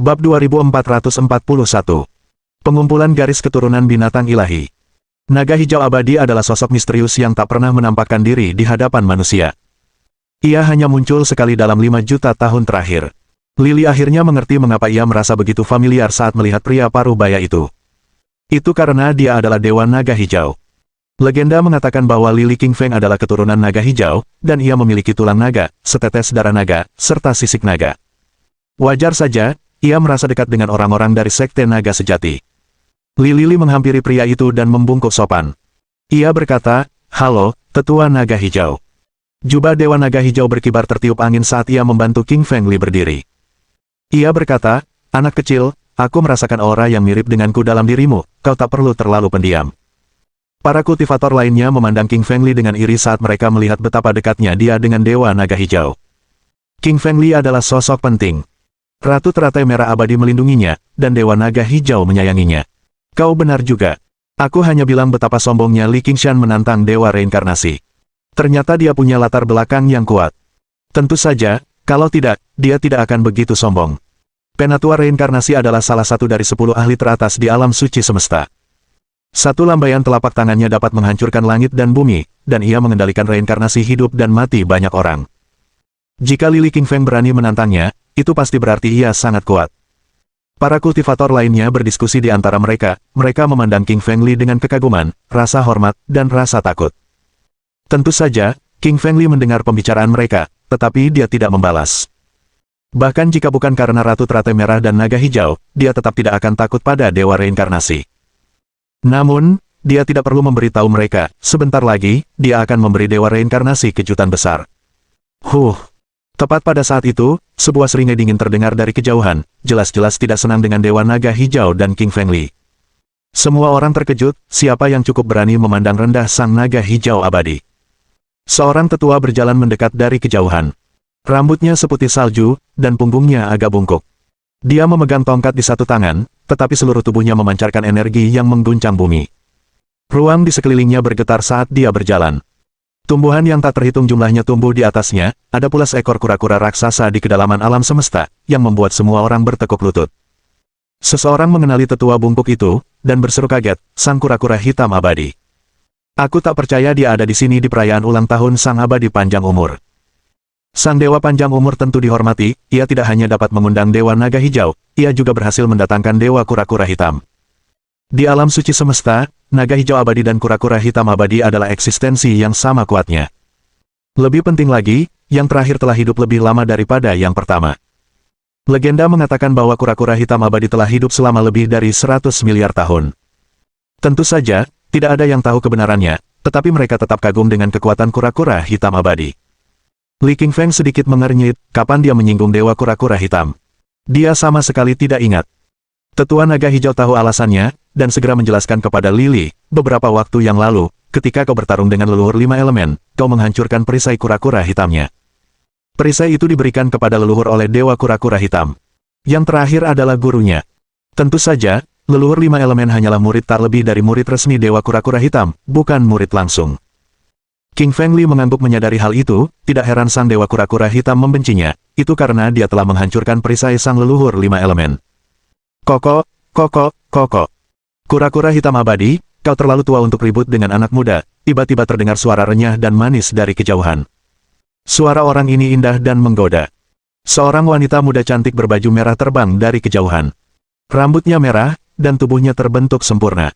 Bab 2441. Pengumpulan garis keturunan binatang ilahi. Naga hijau abadi adalah sosok misterius yang tak pernah menampakkan diri di hadapan manusia. Ia hanya muncul sekali dalam 5 juta tahun terakhir. Lily akhirnya mengerti mengapa ia merasa begitu familiar saat melihat pria paruh baya itu. Itu karena dia adalah Dewa Naga Hijau. Legenda mengatakan bahwa Lily Qingfeng adalah keturunan naga hijau, dan ia memiliki tulang naga, setetes darah naga, serta sisik naga. Wajar saja, ia merasa dekat dengan orang-orang dari sekte naga sejati. Lily menghampiri pria itu dan membungkuk sopan. Ia berkata, "Halo, tetua naga hijau." Jubah Dewa Naga Hijau berkibar tertiup angin saat ia membantu Qingfeng Li berdiri. Ia berkata, "Anak kecil, aku merasakan aura yang mirip denganku dalam dirimu, kau tak perlu terlalu pendiam." Para kultivator lainnya memandang Qingfeng Li dengan iri saat mereka melihat betapa dekatnya dia dengan Dewa Naga Hijau. Qingfeng Li adalah sosok penting. Ratu Teratai Merah Abadi melindunginya, dan Dewa Naga Hijau menyayanginya. Kau benar juga. Aku hanya bilang betapa sombongnya Li Qingshan menantang Dewa Reinkarnasi. Ternyata dia punya latar belakang yang kuat. Tentu saja, kalau tidak, dia tidak akan begitu sombong. Penatua Reinkarnasi adalah salah satu dari 10 ahli teratas di alam suci semesta. Satu lambaian telapak tangannya dapat menghancurkan langit dan bumi, dan ia mengendalikan reinkarnasi hidup dan mati banyak orang. Jika Lily Qingfeng berani menantangnya, itu pasti berarti ia sangat kuat. Para kultivator lainnya berdiskusi di antara mereka memandang Qingfeng Li dengan kekaguman, rasa hormat, dan rasa takut. Tentu saja, Qingfeng Li mendengar pembicaraan mereka, tetapi dia tidak membalas. Bahkan jika bukan karena Ratu Teratai Merah dan Naga Hijau, dia tetap tidak akan takut pada Dewa Reinkarnasi. Namun, dia tidak perlu memberitahu mereka, sebentar lagi, dia akan memberi Dewa Reinkarnasi kejutan besar. Tepat pada saat itu, sebuah seringai dingin terdengar dari kejauhan, jelas-jelas tidak senang dengan Dewa Naga Hijau dan Qingfeng Li. Semua orang terkejut, siapa yang cukup berani memandang rendah Sang Naga Hijau Abadi. Seorang tetua berjalan mendekat dari kejauhan. Rambutnya seputih salju, dan punggungnya agak bungkuk. Dia memegang tongkat di satu tangan, tetapi seluruh tubuhnya memancarkan energi yang mengguncang bumi. Ruang di sekelilingnya bergetar saat dia berjalan. Tumbuhan yang tak terhitung jumlahnya tumbuh di atasnya, ada pula seekor kura-kura raksasa di kedalaman alam semesta, yang membuat semua orang bertekuk lutut. Seseorang mengenali tetua bungkuk itu, dan berseru kaget, "Sang kura-kura hitam abadi. Aku tak percaya dia ada di sini di perayaan ulang tahun Sang Abadi Panjang Umur." Sang Dewa Panjang Umur tentu dihormati, ia tidak hanya dapat mengundang Dewa Naga Hijau, ia juga berhasil mendatangkan Dewa Kura-Kura Hitam. Di alam suci semesta, Naga Hijau Abadi dan Kura-Kura Hitam Abadi adalah eksistensi yang sama kuatnya. Lebih penting lagi, yang terakhir telah hidup lebih lama daripada yang pertama. Legenda mengatakan bahwa Kura-Kura Hitam Abadi telah hidup selama lebih dari 100 miliar tahun. Tentu saja, tidak ada yang tahu kebenarannya, tetapi mereka tetap kagum dengan kekuatan Kura-Kura Hitam Abadi. Li Qingfeng sedikit mengernyit, kapan dia menyinggung Dewa Kura-Kura Hitam. Dia sama sekali tidak ingat. Tetua Naga Hijau tahu alasannya, dan segera menjelaskan kepada Lily, "Beberapa waktu yang lalu, ketika kau bertarung dengan leluhur 5 elemen, kau menghancurkan perisai kura-kura hitamnya. Perisai itu diberikan kepada leluhur oleh Dewa Kura-Kura Hitam. Yang terakhir adalah gurunya. Tentu saja, leluhur 5 elemen hanyalah murid tak lebih dari murid resmi Dewa Kura-Kura Hitam, bukan murid langsung." Qingfeng Li mengangguk menyadari hal itu, tidak heran Sang Dewa Kura-Kura Hitam membencinya, itu karena dia telah menghancurkan perisai sang leluhur 5 elemen. Koko. Kura-Kura Hitam Abadi, kau terlalu tua untuk ribut dengan anak muda, tiba-tiba terdengar suara renyah dan manis dari kejauhan. Suara orang ini indah dan menggoda. Seorang wanita muda cantik berbaju merah terbang dari kejauhan. Rambutnya merah, dan tubuhnya terbentuk sempurna.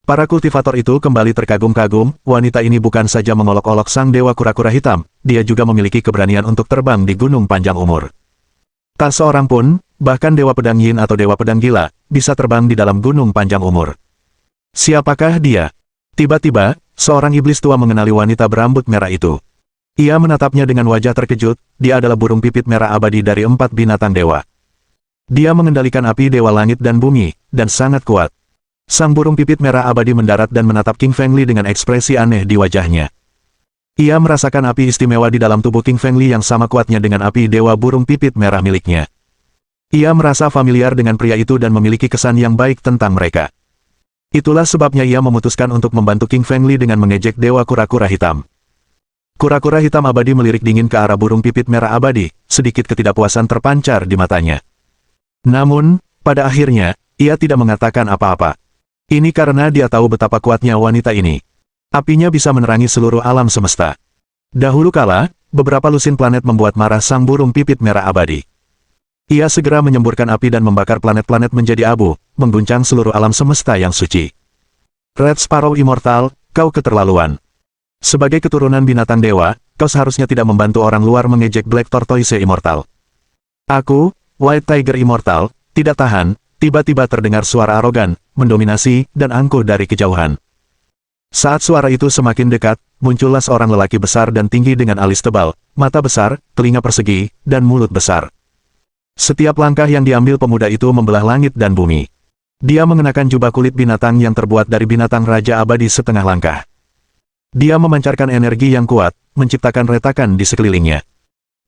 Para kultivator itu kembali terkagum-kagum, wanita ini bukan saja mengolok-olok Sang Dewa Kura-Kura Hitam, dia juga memiliki keberanian untuk terbang di Gunung Panjang Umur. Tak seorang pun, bahkan Dewa Pedang Yin atau Dewa Pedang Gila, bisa terbang di dalam Gunung Panjang Umur. Siapakah dia? Tiba-tiba, seorang iblis tua mengenali wanita berambut merah itu. Ia menatapnya dengan wajah terkejut, dia adalah burung pipit merah abadi dari 4 binatang dewa. Dia mengendalikan api dewa langit dan bumi, dan sangat kuat. Sang burung pipit merah abadi mendarat dan menatap Qingfeng Li dengan ekspresi aneh di wajahnya. Ia merasakan api istimewa di dalam tubuh Qingfeng Li yang sama kuatnya dengan api dewa burung pipit merah miliknya. Ia merasa familiar dengan pria itu dan memiliki kesan yang baik tentang mereka. Itulah sebabnya ia memutuskan untuk membantu Qingfeng Li dengan mengejek Dewa Kura-Kura Hitam. Kura-Kura Hitam Abadi melirik dingin ke arah burung pipit merah abadi, sedikit ketidakpuasan terpancar di matanya. Namun, pada akhirnya, ia tidak mengatakan apa-apa. Ini karena dia tahu betapa kuatnya wanita ini. Apinya bisa menerangi seluruh alam semesta. Dahulu kala, beberapa lusin planet membuat marah sang burung pipit merah abadi. Ia segera menyemburkan api dan membakar planet-planet menjadi abu, mengguncang seluruh alam semesta yang suci. Red Sparrow Immortal, kau keterlaluan. Sebagai keturunan binatang dewa, kau seharusnya tidak membantu orang luar mengejek Black Tortoise Immortal. Aku, White Tiger Immortal, tidak tahan, tiba-tiba terdengar suara arogan, mendominasi, dan angkuh dari kejauhan. Saat suara itu semakin dekat, muncullah seorang lelaki besar dan tinggi dengan alis tebal, mata besar, telinga persegi, dan mulut besar. Setiap langkah yang diambil pemuda itu membelah langit dan bumi. Dia mengenakan jubah kulit binatang yang terbuat dari binatang raja abadi setengah langkah. Dia memancarkan energi yang kuat, menciptakan retakan di sekelilingnya.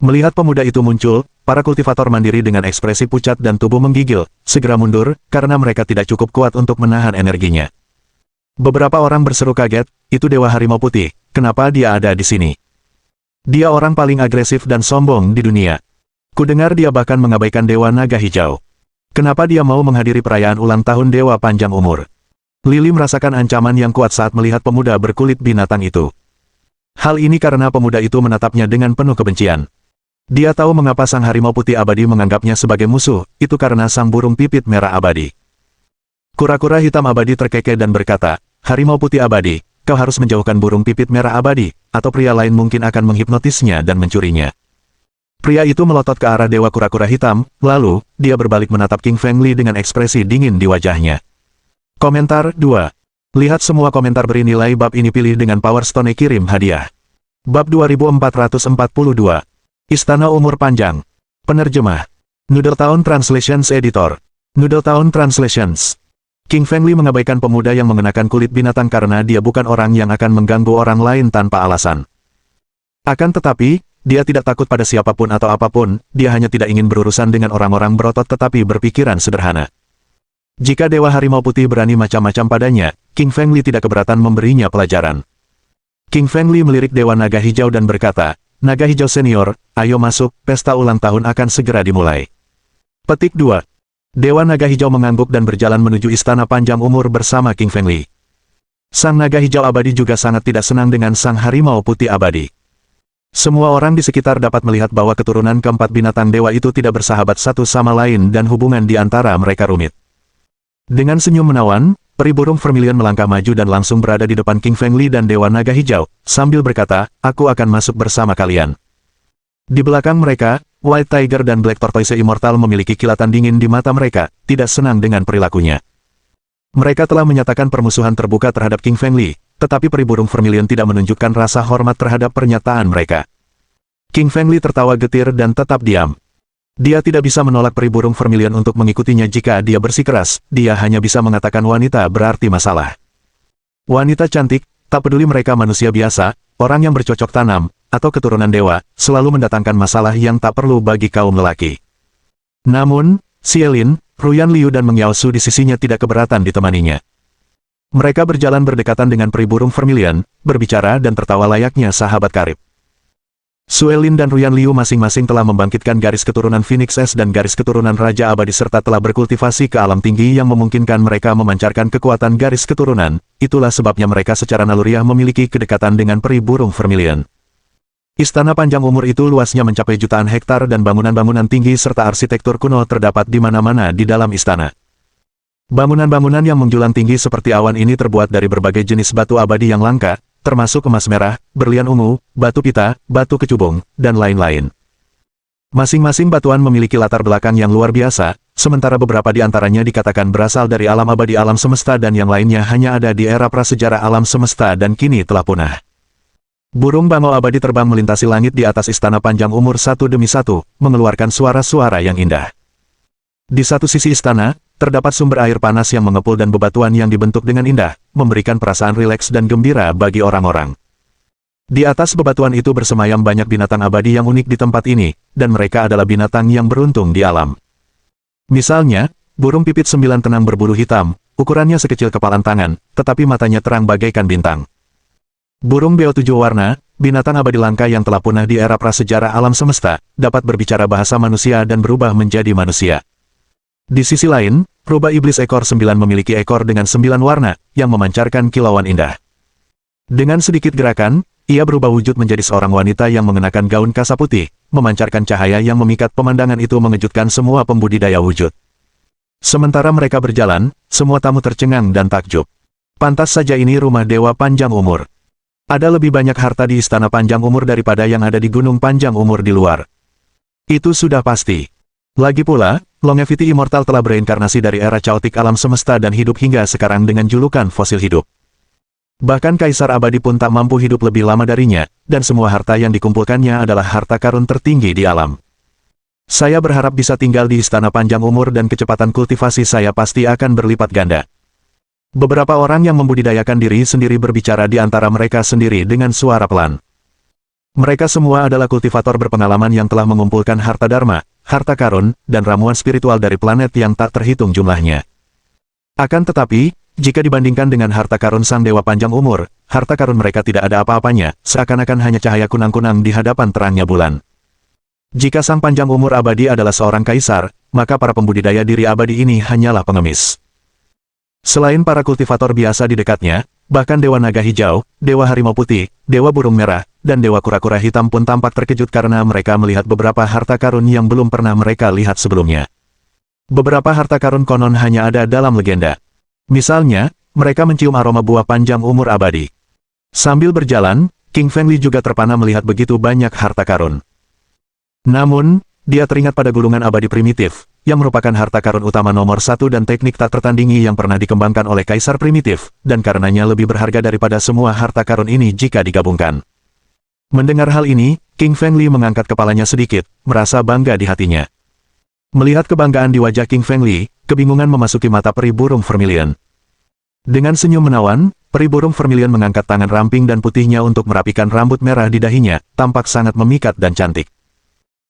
Melihat pemuda itu muncul, para kultivator mandiri dengan ekspresi pucat dan tubuh menggigil, segera mundur, karena mereka tidak cukup kuat untuk menahan energinya. Beberapa orang berseru kaget, itu Dewa Harimau Putih, kenapa dia ada di sini? Dia orang paling agresif dan sombong di dunia. Kudengar dia bahkan mengabaikan Dewa Naga Hijau. Kenapa dia mau menghadiri perayaan ulang tahun Dewa Panjang Umur? Lily merasakan ancaman yang kuat saat melihat pemuda berkulit binatang itu. Hal ini karena pemuda itu menatapnya dengan penuh kebencian. Dia tahu mengapa sang harimau putih abadi menganggapnya sebagai musuh, itu karena sang burung pipit merah abadi. Kura-kura hitam abadi terkekeh dan berkata, harimau putih abadi, kau harus menjauhkan burung pipit merah abadi, atau pria lain mungkin akan menghipnotisnya dan mencurinya. Pria itu melotot ke arah dewa kura-kura hitam, lalu, dia berbalik menatap King Feng Li dengan ekspresi dingin di wajahnya. Komentar 2. Lihat semua komentar beri nilai bab ini pilih dengan Power Stone kirim hadiah. Bab 2442. Istana Umur Panjang. Penerjemah. Noodletown Translations Editor. Noodletown Translations. King Feng Li mengabaikan pemuda yang mengenakan kulit binatang karena dia bukan orang yang akan mengganggu orang lain tanpa alasan. Akan tetapi, dia tidak takut pada siapapun atau apapun, dia hanya tidak ingin berurusan dengan orang-orang berotot tetapi berpikiran sederhana. Jika Dewa Harimau Putih berani macam-macam padanya, King Feng Li tidak keberatan memberinya pelajaran. King Feng Li melirik Dewa Naga Hijau dan berkata, Naga Hijau Senior, ayo masuk, pesta ulang tahun akan segera dimulai. Petik 2. Dewa Naga Hijau mengangguk dan berjalan menuju Istana Panjang Umur bersama King Feng Li. Sang Naga Hijau Abadi juga sangat tidak senang dengan Sang Harimau Putih Abadi. Semua orang di sekitar dapat melihat bahwa keturunan keempat binatang dewa itu tidak bersahabat satu sama lain dan hubungan di antara mereka rumit. Dengan senyum menawan, peri burung vermilion melangkah maju dan langsung berada di depan King Feng Li dan Dewa Naga Hijau, sambil berkata, aku akan masuk bersama kalian. Di belakang mereka, White Tiger dan Black Tortoise Immortal memiliki kilatan dingin di mata mereka, tidak senang dengan perilakunya. Mereka telah menyatakan permusuhan terbuka terhadap King Feng Li, tetapi peri burung vermilion tidak menunjukkan rasa hormat terhadap pernyataan mereka. King Feng Li tertawa getir dan tetap diam. Dia tidak bisa menolak peri burung vermilion untuk mengikutinya jika dia bersikeras, dia hanya bisa mengatakan wanita berarti masalah. Wanita cantik, tak peduli mereka manusia biasa, orang yang bercocok tanam, atau keturunan dewa, selalu mendatangkan masalah yang tak perlu bagi kaum lelaki. Namun, Xielin, Ruyan Liu dan Meng Yaosu di sisinya tidak keberatan ditemaninya. Mereka berjalan berdekatan dengan peri burung vermilion, berbicara dan tertawa layaknya sahabat karib. Suelin dan Ruyan Liu masing-masing telah membangkitkan garis keturunan Phoenix S dan garis keturunan Raja Abadi serta telah berkultivasi ke alam tinggi yang memungkinkan mereka memancarkan kekuatan garis keturunan, itulah sebabnya mereka secara naluriah memiliki kedekatan dengan peri burung vermilion. Istana Panjang Umur itu luasnya mencapai jutaan hektar dan bangunan-bangunan tinggi serta arsitektur kuno terdapat di mana-mana di dalam istana. Bangunan-bangunan yang menjulang tinggi seperti awan ini terbuat dari berbagai jenis batu abadi yang langka, termasuk emas merah, berlian ungu, batu pita, batu kecubung, dan lain-lain. Masing-masing batuan memiliki latar belakang yang luar biasa, sementara beberapa di antaranya dikatakan berasal dari alam abadi alam semesta dan yang lainnya hanya ada di era prasejarah alam semesta dan kini telah punah. Burung bangau abadi terbang melintasi langit di atas Istana Panjang Umur satu demi satu, mengeluarkan suara-suara yang indah. Di satu sisi istana, terdapat sumber air panas yang mengepul dan bebatuan yang dibentuk dengan indah, memberikan perasaan rileks dan gembira bagi orang-orang. Di atas bebatuan itu bersemayam banyak binatang abadi yang unik di tempat ini, dan mereka adalah binatang yang beruntung di alam. Misalnya, burung pipit 9 tenang berbulu hitam, ukurannya sekecil kepalan tangan, tetapi matanya terang bagaikan bintang. Burung beo 7 warna, binatang abadi langka yang telah punah di era prasejarah alam semesta, dapat berbicara bahasa manusia dan berubah menjadi manusia. Di sisi lain, rubah iblis ekor 9 memiliki ekor dengan 9 warna, yang memancarkan kilauan indah. Dengan sedikit gerakan, ia berubah wujud menjadi seorang wanita yang mengenakan gaun kasa putih, memancarkan cahaya yang memikat. Pemandangan itu mengejutkan semua pembudidaya wujud. Sementara mereka berjalan, semua tamu tercengang dan takjub. Pantas saja ini rumah Dewa Panjang Umur. Ada lebih banyak harta di Istana Panjang Umur daripada yang ada di Gunung Panjang Umur di luar. Itu sudah pasti. Lagi pula, Longevity Immortal telah bereinkarnasi dari era caotik alam semesta dan hidup hingga sekarang dengan julukan fosil hidup. Bahkan Kaisar Abadi pun tak mampu hidup lebih lama darinya, dan semua harta yang dikumpulkannya adalah harta karun tertinggi di alam. Saya berharap bisa tinggal di Istana Panjang Umur dan kecepatan kultivasi saya pasti akan berlipat ganda. Beberapa orang yang membudidayakan diri sendiri berbicara di antara mereka sendiri dengan suara pelan. Mereka semua adalah kultivator berpengalaman yang telah mengumpulkan harta dharma, harta karun, dan ramuan spiritual dari planet yang tak terhitung jumlahnya. Akan tetapi, jika dibandingkan dengan harta karun Sang Dewa Panjang Umur, harta karun mereka tidak ada apa-apanya, seakan-akan hanya cahaya kunang-kunang di hadapan terangnya bulan. Jika Sang Panjang Umur Abadi adalah seorang kaisar, maka para pembudidaya diri abadi ini hanyalah pengemis. Selain para kultivator biasa di dekatnya, bahkan Dewa Naga Hijau, Dewa Harimau Putih, Dewa Burung Merah, dan Dewa Kura-Kura Hitam pun tampak terkejut karena mereka melihat beberapa harta karun yang belum pernah mereka lihat sebelumnya. Beberapa harta karun konon hanya ada dalam legenda. Misalnya, mereka mencium aroma buah panjang umur abadi. Sambil berjalan, King Fengli juga terpana melihat begitu banyak harta karun. Namun, dia teringat pada gulungan abadi primitif, yang merupakan harta karun utama nomor 1 dan teknik tak tertandingi yang pernah dikembangkan oleh Kaisar Primitif, dan karenanya lebih berharga daripada semua harta karun ini jika digabungkan. Mendengar hal ini, King Fengli mengangkat kepalanya sedikit, merasa bangga di hatinya. Melihat kebanggaan di wajah King Fengli, kebingungan memasuki mata peri burung vermilion. Dengan senyum menawan, peri burung vermilion mengangkat tangan ramping dan putihnya untuk merapikan rambut merah di dahinya, tampak sangat memikat dan cantik.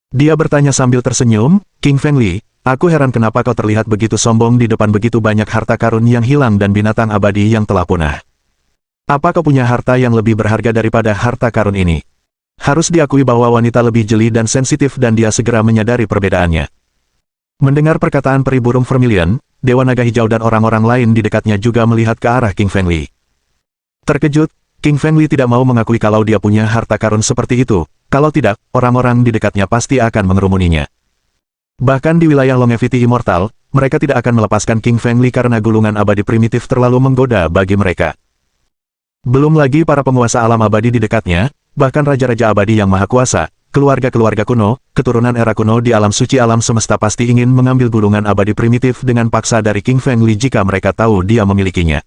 Dia bertanya sambil tersenyum, "King Fengli, aku heran kenapa kau terlihat begitu sombong di depan begitu banyak harta karun yang hilang dan binatang abadi yang telah punah. Apa kau punya harta yang lebih berharga daripada harta karun ini?" Harus diakui bahwa wanita lebih jeli dan sensitif dan dia segera menyadari perbedaannya. Mendengar perkataan peri burung vermilion, Dewa Naga Hijau dan orang-orang lain di dekatnya juga melihat ke arah King Fengli. Terkejut, King Fengli tidak mau mengakui kalau dia punya harta karun seperti itu. Kalau tidak, orang-orang di dekatnya pasti akan mengerumuninya. Bahkan di wilayah Longevity Immortal, mereka tidak akan melepaskan King Fengli karena gulungan abadi primitif terlalu menggoda bagi mereka. Belum lagi para penguasa alam abadi di dekatnya, bahkan raja-raja abadi yang maha kuasa, keluarga-keluarga kuno, keturunan era kuno di alam suci alam semesta pasti ingin mengambil gulungan abadi primitif dengan paksa dari King Fengli jika mereka tahu dia memilikinya.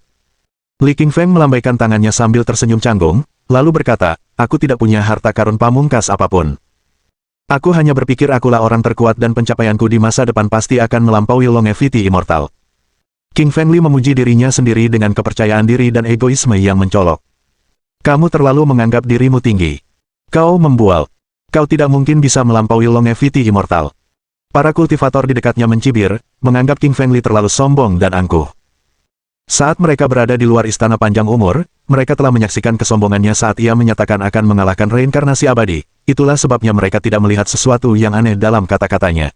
Li Qingfeng melambaikan tangannya sambil tersenyum canggung, lalu berkata, "Aku tidak punya harta karun pamungkas apapun. Aku hanya berpikir akulah orang terkuat dan pencapaianku di masa depan pasti akan melampaui Longevity Immortal." King Fengli memuji dirinya sendiri dengan kepercayaan diri dan egoisme yang mencolok. "Kamu terlalu menganggap dirimu tinggi. Kau membual. Kau tidak mungkin bisa melampaui Longevity Immortal." Para kultivator di dekatnya mencibir, menganggap King Fengli terlalu sombong dan angkuh. Saat mereka berada di luar Istana Panjang Umur, mereka telah menyaksikan kesombongannya saat ia menyatakan akan mengalahkan reinkarnasi abadi. Itulah sebabnya mereka tidak melihat sesuatu yang aneh dalam kata-katanya.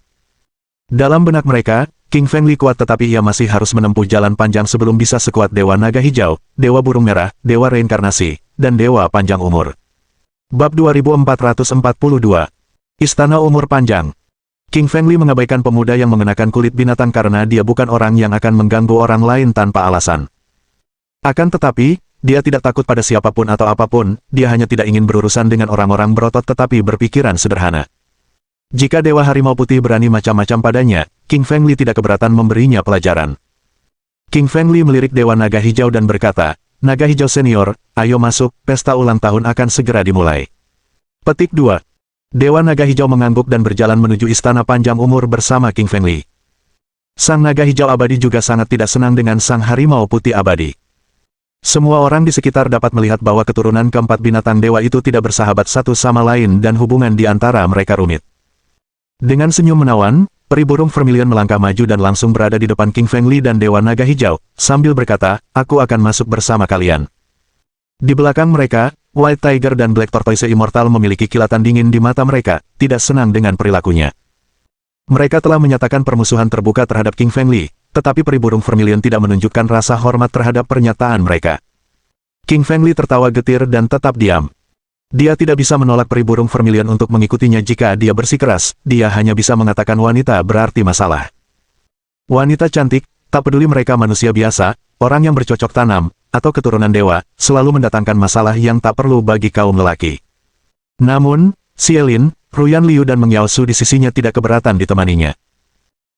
Dalam benak mereka, King Fengli kuat tetapi ia masih harus menempuh jalan panjang sebelum bisa sekuat Dewa Naga Hijau, Dewa Burung Merah, Dewa Reinkarnasi, dan Dewa Panjang Umur. Bab 2442. Istana Umur Panjang. King Fengli mengabaikan pemuda yang mengenakan kulit binatang karena dia bukan orang yang akan mengganggu orang lain tanpa alasan. Akan tetapi, dia tidak takut pada siapapun atau apapun, dia hanya tidak ingin berurusan dengan orang-orang berotot tetapi berpikiran sederhana. Jika Dewa Harimau Putih berani macam-macam padanya, King Fengli tidak keberatan memberinya pelajaran. King Fengli melirik Dewa Naga Hijau dan berkata, "Naga Hijau Senior, ayo masuk, pesta ulang tahun akan segera dimulai." Petik 2. Dewa Naga Hijau mengangguk dan berjalan menuju Istana Panjang Umur bersama King Fengli. Sang Naga Hijau Abadi juga sangat tidak senang dengan Sang Harimau Putih Abadi. Semua orang di sekitar dapat melihat bahwa keturunan keempat binatang dewa itu tidak bersahabat satu sama lain dan hubungan di antara mereka rumit. Dengan senyum menawan, peri burung vermilion melangkah maju dan langsung berada di depan King Fengli dan Dewa Naga Hijau, sambil berkata, "Aku akan masuk bersama kalian." Di belakang mereka, White Tiger dan Black Tortoise Immortal memiliki kilatan dingin di mata mereka, tidak senang dengan perilakunya. Mereka telah menyatakan permusuhan terbuka terhadap King Fengli, tetapi peri burung vermilion tidak menunjukkan rasa hormat terhadap pernyataan mereka. King Fengli tertawa getir dan tetap diam. Dia tidak bisa menolak peri burung vermilion untuk mengikutinya jika dia bersikeras, dia hanya bisa mengatakan wanita berarti masalah. Wanita cantik, tak peduli mereka manusia biasa, orang yang bercocok tanam, atau keturunan dewa, selalu mendatangkan masalah yang tak perlu bagi kaum lelaki. Namun, Xielin, Ruyan Liu dan Meng Yaosu di sisinya tidak keberatan ditemaninya.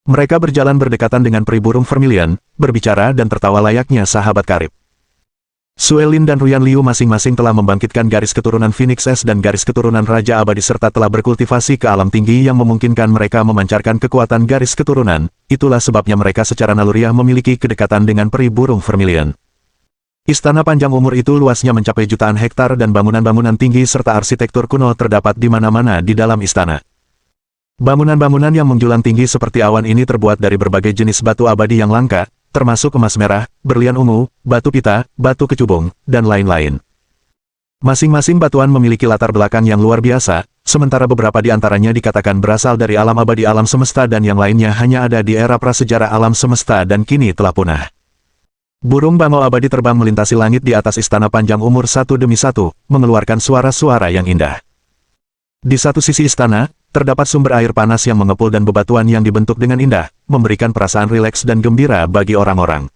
Mereka berjalan berdekatan dengan peri burung vermilion, berbicara dan tertawa layaknya sahabat karib. Suelin dan Ruyan Liu masing-masing telah membangkitkan garis keturunan Phoenix S dan garis keturunan Raja Abadi serta telah berkultivasi ke alam tinggi yang memungkinkan mereka memancarkan kekuatan garis keturunan, itulah sebabnya mereka secara naluriah memiliki kedekatan dengan peri burung vermilion. Istana panjang umur itu luasnya mencapai jutaan hektar dan bangunan-bangunan tinggi serta arsitektur kuno terdapat di mana-mana di dalam istana. Bangunan-bangunan yang menjulang tinggi seperti awan ini terbuat dari berbagai jenis batu abadi yang langka, termasuk emas merah, berlian ungu, batu pita, batu kecubung, dan lain-lain. Masing-masing batuan memiliki latar belakang yang luar biasa, sementara beberapa di antaranya dikatakan berasal dari alam abadi alam semesta dan yang lainnya hanya ada di era prasejarah alam semesta dan kini telah punah. Burung bangau abadi terbang melintasi langit di atas istana panjang umur satu demi satu, mengeluarkan suara-suara yang indah. Di satu sisi istana, terdapat sumber air panas yang mengepul dan bebatuan yang dibentuk dengan indah, memberikan perasaan rileks dan gembira bagi orang-orang.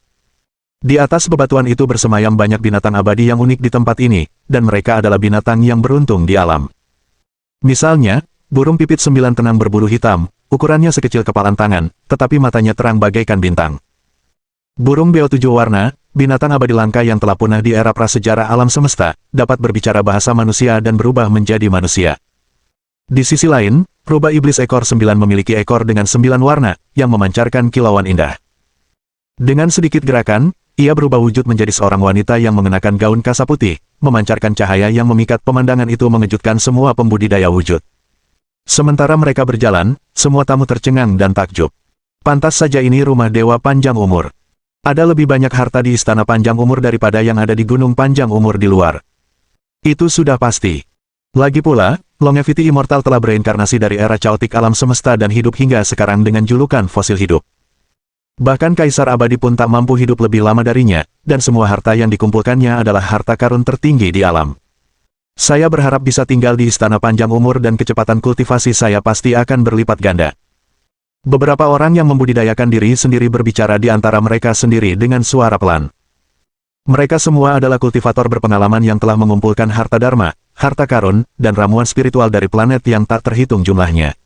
Di atas bebatuan itu bersemayam banyak binatang abadi yang unik di tempat ini, dan mereka adalah binatang yang beruntung di alam. Misalnya, burung pipit 9 tenang berbulu hitam, ukurannya sekecil kepalan tangan, tetapi matanya terang bagaikan bintang. Burung beo 7 warna, binatang abadi langka yang telah punah di era prasejarah alam semesta, dapat berbicara bahasa manusia dan berubah menjadi manusia. Di sisi lain, rubah iblis ekor 9 memiliki ekor dengan 9 warna, yang memancarkan kilauan indah. Dengan sedikit gerakan, ia berubah wujud menjadi seorang wanita yang mengenakan gaun kasa putih, memancarkan cahaya yang memikat pemandangan itu mengejutkan semua pembudidaya wujud. Sementara mereka berjalan, semua tamu tercengang dan takjub. Pantas saja ini rumah dewa panjang umur. Ada lebih banyak harta di istana panjang umur daripada yang ada di gunung panjang umur di luar. Itu sudah pasti. Lagi pula, Longevity Immortal telah bereinkarnasi dari era chaotic alam semesta dan hidup hingga sekarang dengan julukan fosil hidup. Bahkan Kaisar Abadi pun tak mampu hidup lebih lama darinya, dan semua harta yang dikumpulkannya adalah harta karun tertinggi di alam. Saya berharap bisa tinggal di istana panjang umur dan kecepatan kultivasi saya pasti akan berlipat ganda. Beberapa orang yang membudidayakan diri sendiri berbicara di antara mereka sendiri dengan suara pelan. Mereka semua adalah kultivator berpengalaman yang telah mengumpulkan harta dharma, harta karun, dan ramuan spiritual dari planet yang tak terhitung jumlahnya.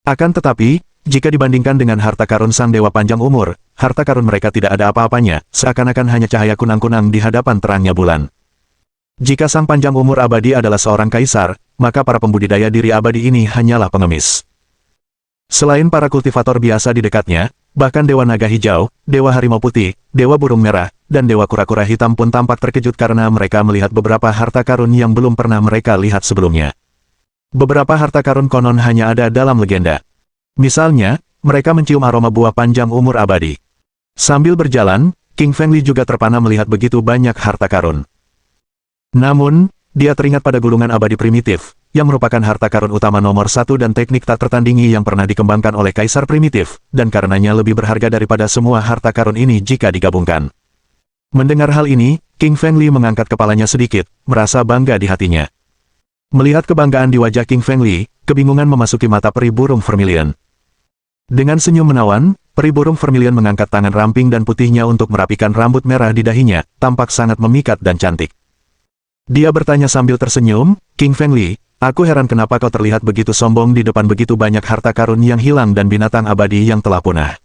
Akan tetapi, jika dibandingkan dengan harta karun sang dewa panjang umur, harta karun mereka tidak ada apa-apanya, seakan-akan hanya cahaya kunang-kunang di hadapan terangnya bulan. Jika sang panjang umur abadi adalah seorang kaisar, maka para pembudidaya diri abadi ini hanyalah pengemis. Selain para kultivator biasa di dekatnya, bahkan Dewa Naga Hijau, Dewa Harimau Putih, Dewa Burung Merah, dan Dewa Kura-Kura Hitam pun tampak terkejut karena mereka melihat beberapa harta karun yang belum pernah mereka lihat sebelumnya. Beberapa harta karun konon hanya ada dalam legenda. Misalnya, mereka mencium aroma buah panjang umur abadi. Sambil berjalan, King Fengli juga terpana melihat begitu banyak harta karun. Namun, dia teringat pada gulungan abadi primitif, yang merupakan harta karun utama nomor 1 dan teknik tak tertandingi yang pernah dikembangkan oleh Kaisar Primitif, dan karenanya lebih berharga daripada semua harta karun ini jika digabungkan. Mendengar hal ini, King Fengli mengangkat kepalanya sedikit, merasa bangga di hatinya. Melihat kebanggaan di wajah King Fengli, kebingungan memasuki mata peri burung vermilion. Dengan senyum menawan, peri burung vermilion mengangkat tangan ramping dan putihnya untuk merapikan rambut merah di dahinya, tampak sangat memikat dan cantik. Dia bertanya sambil tersenyum, King Fengli, aku heran kenapa kau terlihat begitu sombong di depan begitu banyak harta karun yang hilang dan binatang abadi yang telah punah.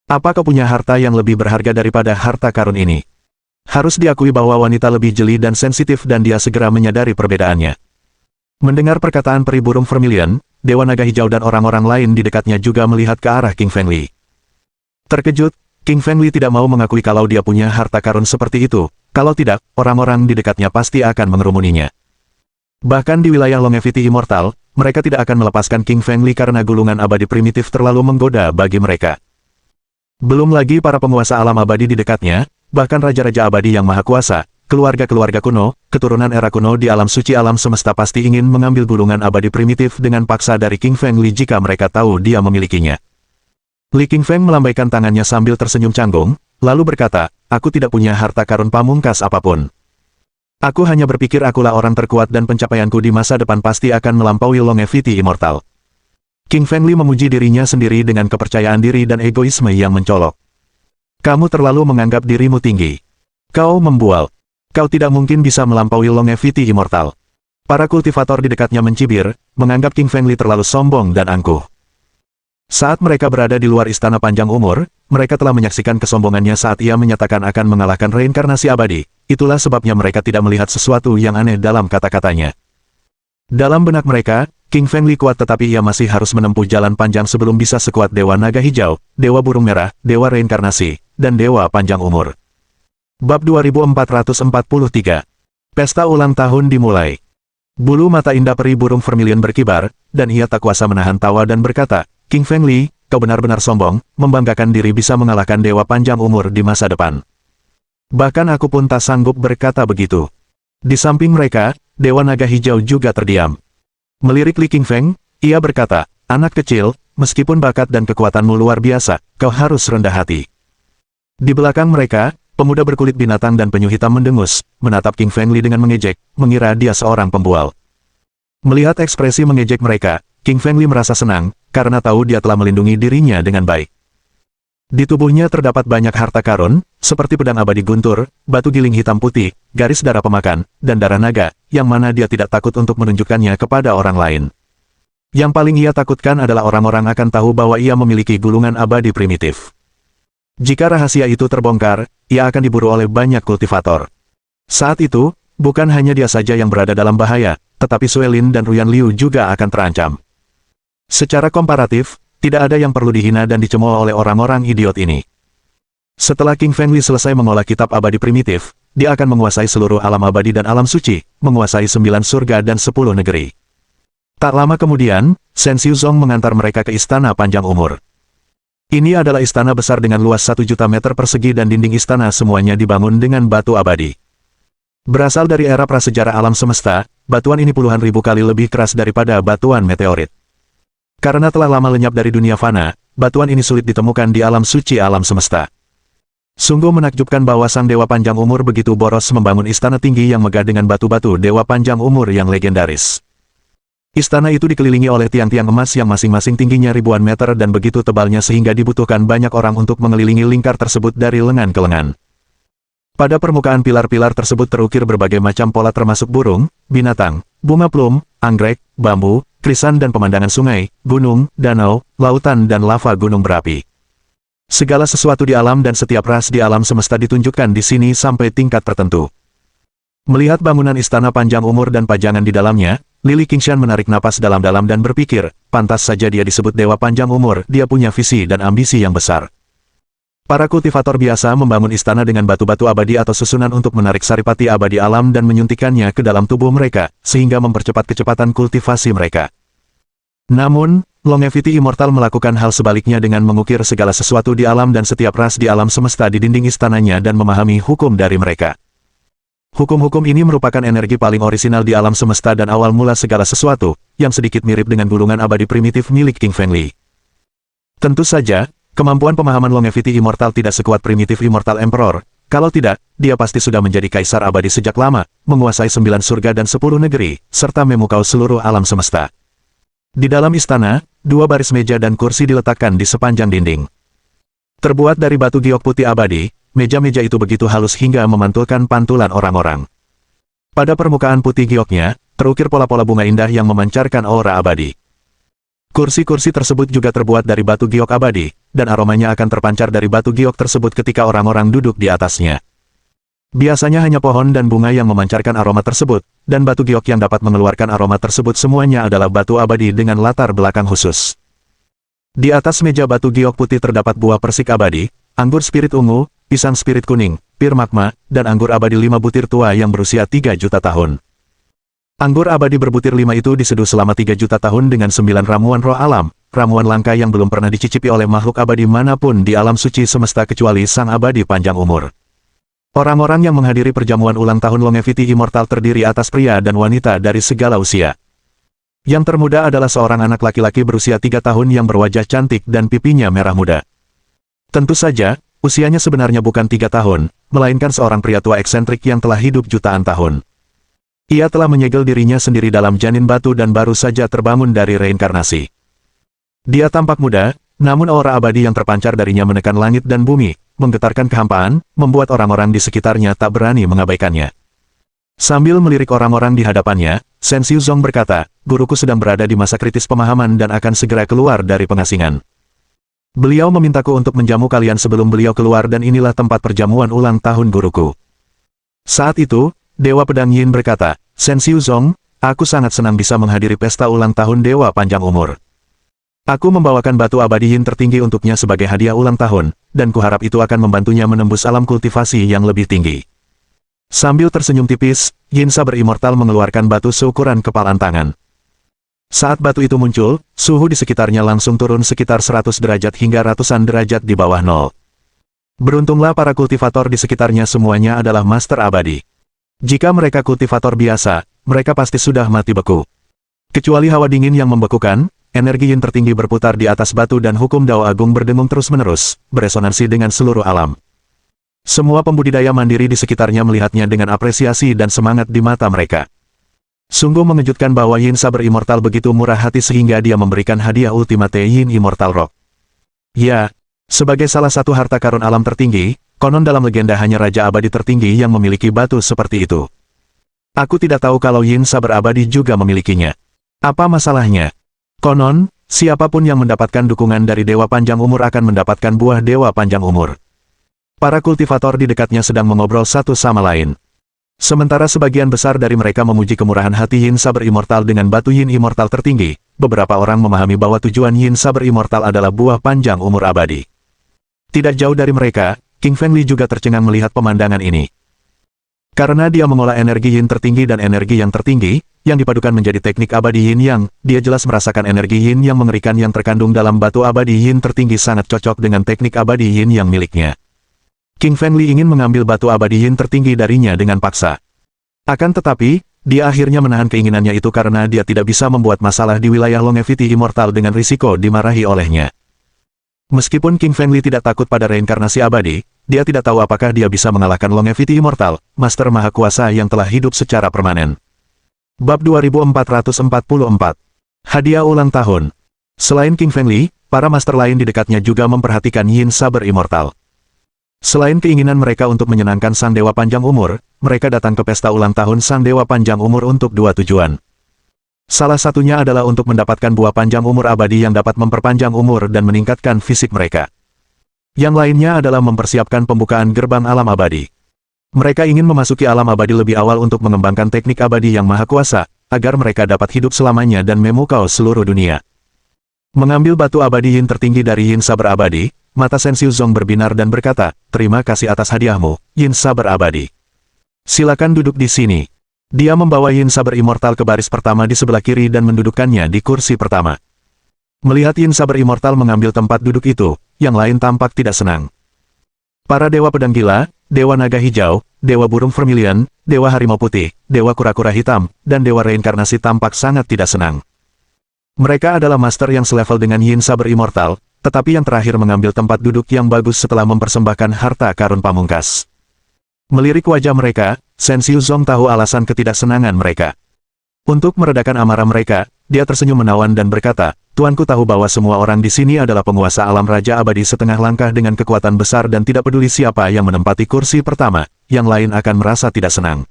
Apa kau punya harta yang lebih berharga daripada harta karun ini? Harus diakui bahwa wanita lebih jeli dan sensitif dan dia segera menyadari perbedaannya. Mendengar perkataan peri burung vermilion, Dewa Naga Hijau dan orang-orang lain di dekatnya juga melihat ke arah King Fengli. Terkejut, King Fengli tidak mau mengakui kalau dia punya harta karun seperti itu, kalau tidak, orang-orang di dekatnya pasti akan mengerumuninya. Bahkan di wilayah Longevity Immortal, mereka tidak akan melepaskan King Fengli karena gulungan abadi primitif terlalu menggoda bagi mereka. Belum lagi para penguasa alam abadi di dekatnya, bahkan raja-raja abadi yang maha kuasa, keluarga-keluarga kuno, keturunan era kuno di alam suci alam semesta pasti ingin mengambil gulungan abadi primitif dengan paksa dari King Feng Li jika mereka tahu dia memilikinya. Li King Feng melambaikan tangannya sambil tersenyum canggung, lalu berkata, aku tidak punya harta karun pamungkas apapun. Aku hanya berpikir akulah orang terkuat dan pencapaianku di masa depan pasti akan melampaui longevity immortal. King Feng Li memuji dirinya sendiri dengan kepercayaan diri dan egoisme yang mencolok. Kamu terlalu menganggap dirimu tinggi. Kau membual. Kau tidak mungkin bisa melampaui longevity immortal. Para kultivator di dekatnya mencibir, menganggap King Feng Li terlalu sombong dan angkuh. Saat mereka berada di luar istana panjang umur, mereka telah menyaksikan kesombongannya saat ia menyatakan akan mengalahkan reinkarnasi abadi. Itulah sebabnya mereka tidak melihat sesuatu yang aneh dalam kata-katanya. Dalam benak mereka, King Feng Li kuat tetapi ia masih harus menempuh jalan panjang sebelum bisa sekuat Dewa Naga Hijau, Dewa Burung Merah, Dewa Reinkarnasi, dan Dewa Panjang Umur. Bab 2443. Pesta ulang tahun dimulai. Bulu mata indah peri burung vermilion berkibar, dan ia tak kuasa menahan tawa dan berkata, King Feng Li, kau benar-benar sombong, membanggakan diri bisa mengalahkan Dewa Panjang Umur di masa depan. Bahkan aku pun tak sanggup berkata begitu. Di samping mereka, Dewa Naga Hijau juga terdiam. Melirik Li King Feng, ia berkata, anak kecil, meskipun bakat dan kekuatanmu luar biasa, kau harus rendah hati. Di belakang mereka, pemuda berkulit binatang dan penyu hitam mendengus, menatap King Feng Li dengan mengejek, mengira dia seorang pembual. Melihat ekspresi mengejek mereka, King Feng Li merasa senang, karena tahu dia telah melindungi dirinya dengan baik. Di tubuhnya terdapat banyak harta karun, seperti pedang abadi guntur, batu giling hitam putih, garis darah pemakan, dan darah naga, yang mana dia tidak takut untuk menunjukkannya kepada orang lain. Yang paling ia takutkan adalah orang-orang akan tahu bahwa ia memiliki gulungan abadi primitif. Jika rahasia itu terbongkar, ia akan diburu oleh banyak kultivator. Saat itu, bukan hanya dia saja yang berada dalam bahaya, tetapi Suelin dan Ruyan Liu juga akan terancam. Secara komparatif, tidak ada yang perlu dihina dan dicemooh oleh orang-orang idiot ini. Setelah King Feng Li selesai mengolah kitab abadi primitif, dia akan menguasai seluruh alam abadi dan alam suci, menguasai 9 surga dan 10 negeri. Tak lama kemudian, Shen Xiuzong mengantar mereka ke istana panjang umur. Ini adalah istana besar dengan luas 1 juta meter persegi dan dinding istana semuanya dibangun dengan batu abadi. Berasal dari era prasejarah alam semesta, batuan ini puluhan ribu kali lebih keras daripada batuan meteorit. Karena telah lama lenyap dari dunia fana, batuan ini sulit ditemukan di alam suci alam semesta. Sungguh menakjubkan bahwa sang Dewa Panjang Umur begitu boros membangun istana tinggi yang megah dengan batu-batu Dewa Panjang Umur yang legendaris. Istana itu dikelilingi oleh tiang-tiang emas yang masing-masing tingginya ribuan meter dan begitu tebalnya sehingga dibutuhkan banyak orang untuk mengelilingi lingkar tersebut dari lengan ke lengan. Pada permukaan pilar-pilar tersebut terukir berbagai macam pola termasuk burung, binatang, bunga plum, anggrek, bambu, krisan dan pemandangan sungai, gunung, danau, lautan dan lava gunung berapi. Segala sesuatu di alam dan setiap ras di alam semesta ditunjukkan di sini sampai tingkat tertentu. Melihat bangunan istana panjang umur dan pajangan di dalamnya, Lili Qingshan menarik napas dalam-dalam dan berpikir, pantas saja dia disebut Dewa Panjang Umur, dia punya visi dan ambisi yang besar. Para kultivator biasa membangun istana dengan batu-batu abadi atau susunan untuk menarik saripati abadi alam dan menyuntikkannya ke dalam tubuh mereka, sehingga mempercepat kecepatan kultivasi mereka. Namun, Longevity Immortal melakukan hal sebaliknya dengan mengukir segala sesuatu di alam dan setiap ras di alam semesta di dinding istananya dan memahami hukum dari mereka. Hukum-hukum ini merupakan energi paling orisinal di alam semesta dan awal mula segala sesuatu, yang sedikit mirip dengan gulungan abadi primitif milik King Feng Li. Tentu saja, kemampuan pemahaman Longevity Immortal tidak sekuat primitif Immortal Emperor, kalau tidak, dia pasti sudah menjadi kaisar abadi sejak lama, menguasai 9 surga dan 10 negeri, serta memukau seluruh alam semesta. Di dalam istana, 2 baris meja dan kursi diletakkan di sepanjang dinding. Terbuat dari batu giok putih abadi, meja-meja itu begitu halus hingga memantulkan pantulan orang-orang. Pada permukaan putih gioknya, terukir pola-pola bunga indah yang memancarkan aura abadi. Kursi-kursi tersebut juga terbuat dari batu giok abadi, dan aromanya akan terpancar dari batu giok tersebut ketika orang-orang duduk di atasnya. Biasanya hanya pohon dan bunga yang memancarkan aroma tersebut, dan batu giok yang dapat mengeluarkan aroma tersebut semuanya adalah batu abadi dengan latar belakang khusus. Di atas meja batu giok putih terdapat buah persik abadi, anggur spirit ungu, pisang spirit kuning, pir magma, dan anggur abadi 5 butir tua yang berusia 3 juta tahun. Anggur abadi berbutir 5 itu diseduh selama 3 juta tahun dengan 9 ramuan roh alam, ramuan langka yang belum pernah dicicipi oleh makhluk abadi manapun di alam suci semesta kecuali sang abadi panjang umur. Orang-orang yang menghadiri perjamuan ulang tahun Longevity Immortal terdiri atas pria dan wanita dari segala usia. Yang termuda adalah seorang anak laki-laki berusia 3 tahun yang berwajah cantik dan pipinya merah muda. Tentu saja, usianya sebenarnya bukan 3 tahun, melainkan seorang pria tua eksentrik yang telah hidup jutaan tahun. Ia telah menyegel dirinya sendiri dalam janin batu dan baru saja terbangun dari reinkarnasi. Dia tampak muda, namun aura abadi yang terpancar darinya menekan langit dan bumi, menggetarkan kehampaan, membuat orang-orang di sekitarnya tak berani mengabaikannya. Sambil melirik orang-orang di hadapannya, Shen Xiuzong berkata, guruku sedang berada di masa kritis pemahaman dan akan segera keluar dari pengasingan. Beliau memintaku untuk menjamu kalian sebelum beliau keluar dan inilah tempat perjamuan ulang tahun guruku. Saat itu, Dewa Pedang Yin berkata, Shen Xiuzong, aku sangat senang bisa menghadiri pesta ulang tahun Dewa Panjang Umur. Aku membawakan batu abadi Yin tertinggi untuknya sebagai hadiah ulang tahun, dan kuharap itu akan membantunya menembus alam kultivasi yang lebih tinggi. Sambil tersenyum tipis, Yin Saber Immortal mengeluarkan batu seukuran kepalan tangan. Saat batu itu muncul, suhu di sekitarnya langsung turun sekitar 100 derajat hingga ratusan derajat di bawah nol. Beruntunglah para kultivator di sekitarnya semuanya adalah master abadi. Jika mereka kultivator biasa, mereka pasti sudah mati beku. Kecuali hawa dingin yang membekukan, energi Yin tertinggi berputar di atas batu dan hukum Dao Agung berdengung terus-menerus, beresonansi dengan seluruh alam. Semua pembudidaya mandiri di sekitarnya melihatnya dengan apresiasi dan semangat di mata mereka. Sungguh mengejutkan bahwa Yin Saber Immortal begitu murah hati sehingga dia memberikan hadiah Ultimate Yin Immortal Rock. Ya, sebagai salah satu harta karun alam tertinggi, konon dalam legenda hanya Raja Abadi tertinggi yang memiliki batu seperti itu. Aku tidak tahu kalau Yin Saber Abadi juga memilikinya. Apa masalahnya? Konon, siapapun yang mendapatkan dukungan dari Dewa Panjang Umur akan mendapatkan buah Dewa Panjang Umur. Para kultivator di dekatnya sedang mengobrol satu sama lain. Sementara sebagian besar dari mereka memuji kemurahan hati Yin Saber Immortal dengan batu Yin Immortal tertinggi, beberapa orang memahami bahwa tujuan Yin Saber Immortal adalah buah panjang umur abadi. Tidak jauh dari mereka, King Fengli juga tercengang melihat pemandangan ini. Karena dia mengolah energi Yin tertinggi dan energi yang tertinggi, yang dipadukan menjadi teknik abadi Yin Yang, dia jelas merasakan energi Yin yang mengerikan yang terkandung dalam batu abadi Yin tertinggi sangat cocok dengan teknik abadi Yin yang miliknya. King Fengli ingin mengambil batu abadi Yin tertinggi darinya dengan paksa. Akan tetapi, dia akhirnya menahan keinginannya itu karena dia tidak bisa membuat masalah di wilayah Longevity Immortal dengan risiko dimarahi olehnya. Meskipun King Fengli tidak takut pada reinkarnasi abadi, dia tidak tahu apakah dia bisa mengalahkan Longevity Immortal, Master Maha Kuasa yang telah hidup secara permanen. Bab 2444. Hadiah ulang tahun. Selain King Fengli, para master lain di dekatnya juga memperhatikan Yin Saber Immortal. Selain keinginan mereka untuk menyenangkan Sang Dewa Panjang Umur, mereka datang ke pesta ulang tahun Sang Dewa Panjang Umur untuk dua tujuan. Salah satunya adalah untuk mendapatkan buah panjang umur abadi yang dapat memperpanjang umur dan meningkatkan fisik mereka. Yang lainnya adalah mempersiapkan pembukaan gerbang alam abadi. Mereka ingin memasuki alam abadi lebih awal untuk mengembangkan teknik abadi yang maha kuasa, agar mereka dapat hidup selamanya dan memukau seluruh dunia. Mengambil batu abadi Yin tertinggi dari Yin Saber Abadi, mata Shen Xiuzong berbinar dan berkata, terima kasih atas hadiahmu, Yin Saber Abadi. Silakan duduk di sini. Dia membawa Yin Saber Immortal ke baris pertama di sebelah kiri dan mendudukkannya di kursi pertama. Melihat Yin Saber Immortal mengambil tempat duduk itu, yang lain tampak tidak senang. Para Dewa Pedang Gila, Dewa Naga Hijau, Dewa Burung Vermilion, Dewa Harimau Putih, Dewa Kura-Kura Hitam, dan Dewa Reinkarnasi tampak sangat tidak senang. Mereka adalah master yang selevel dengan Yin Saber Immortal, tetapi yang terakhir mengambil tempat duduk yang bagus setelah mempersembahkan harta karun pamungkas. Melirik wajah mereka, Shen Xiuzong tahu alasan ketidaksenangan mereka. Untuk meredakan amarah mereka, dia tersenyum menawan dan berkata, Tuanku tahu bahwa semua orang di sini adalah penguasa alam Raja Abadi setengah langkah dengan kekuatan besar dan tidak peduli siapa yang menempati kursi pertama, yang lain akan merasa tidak senang.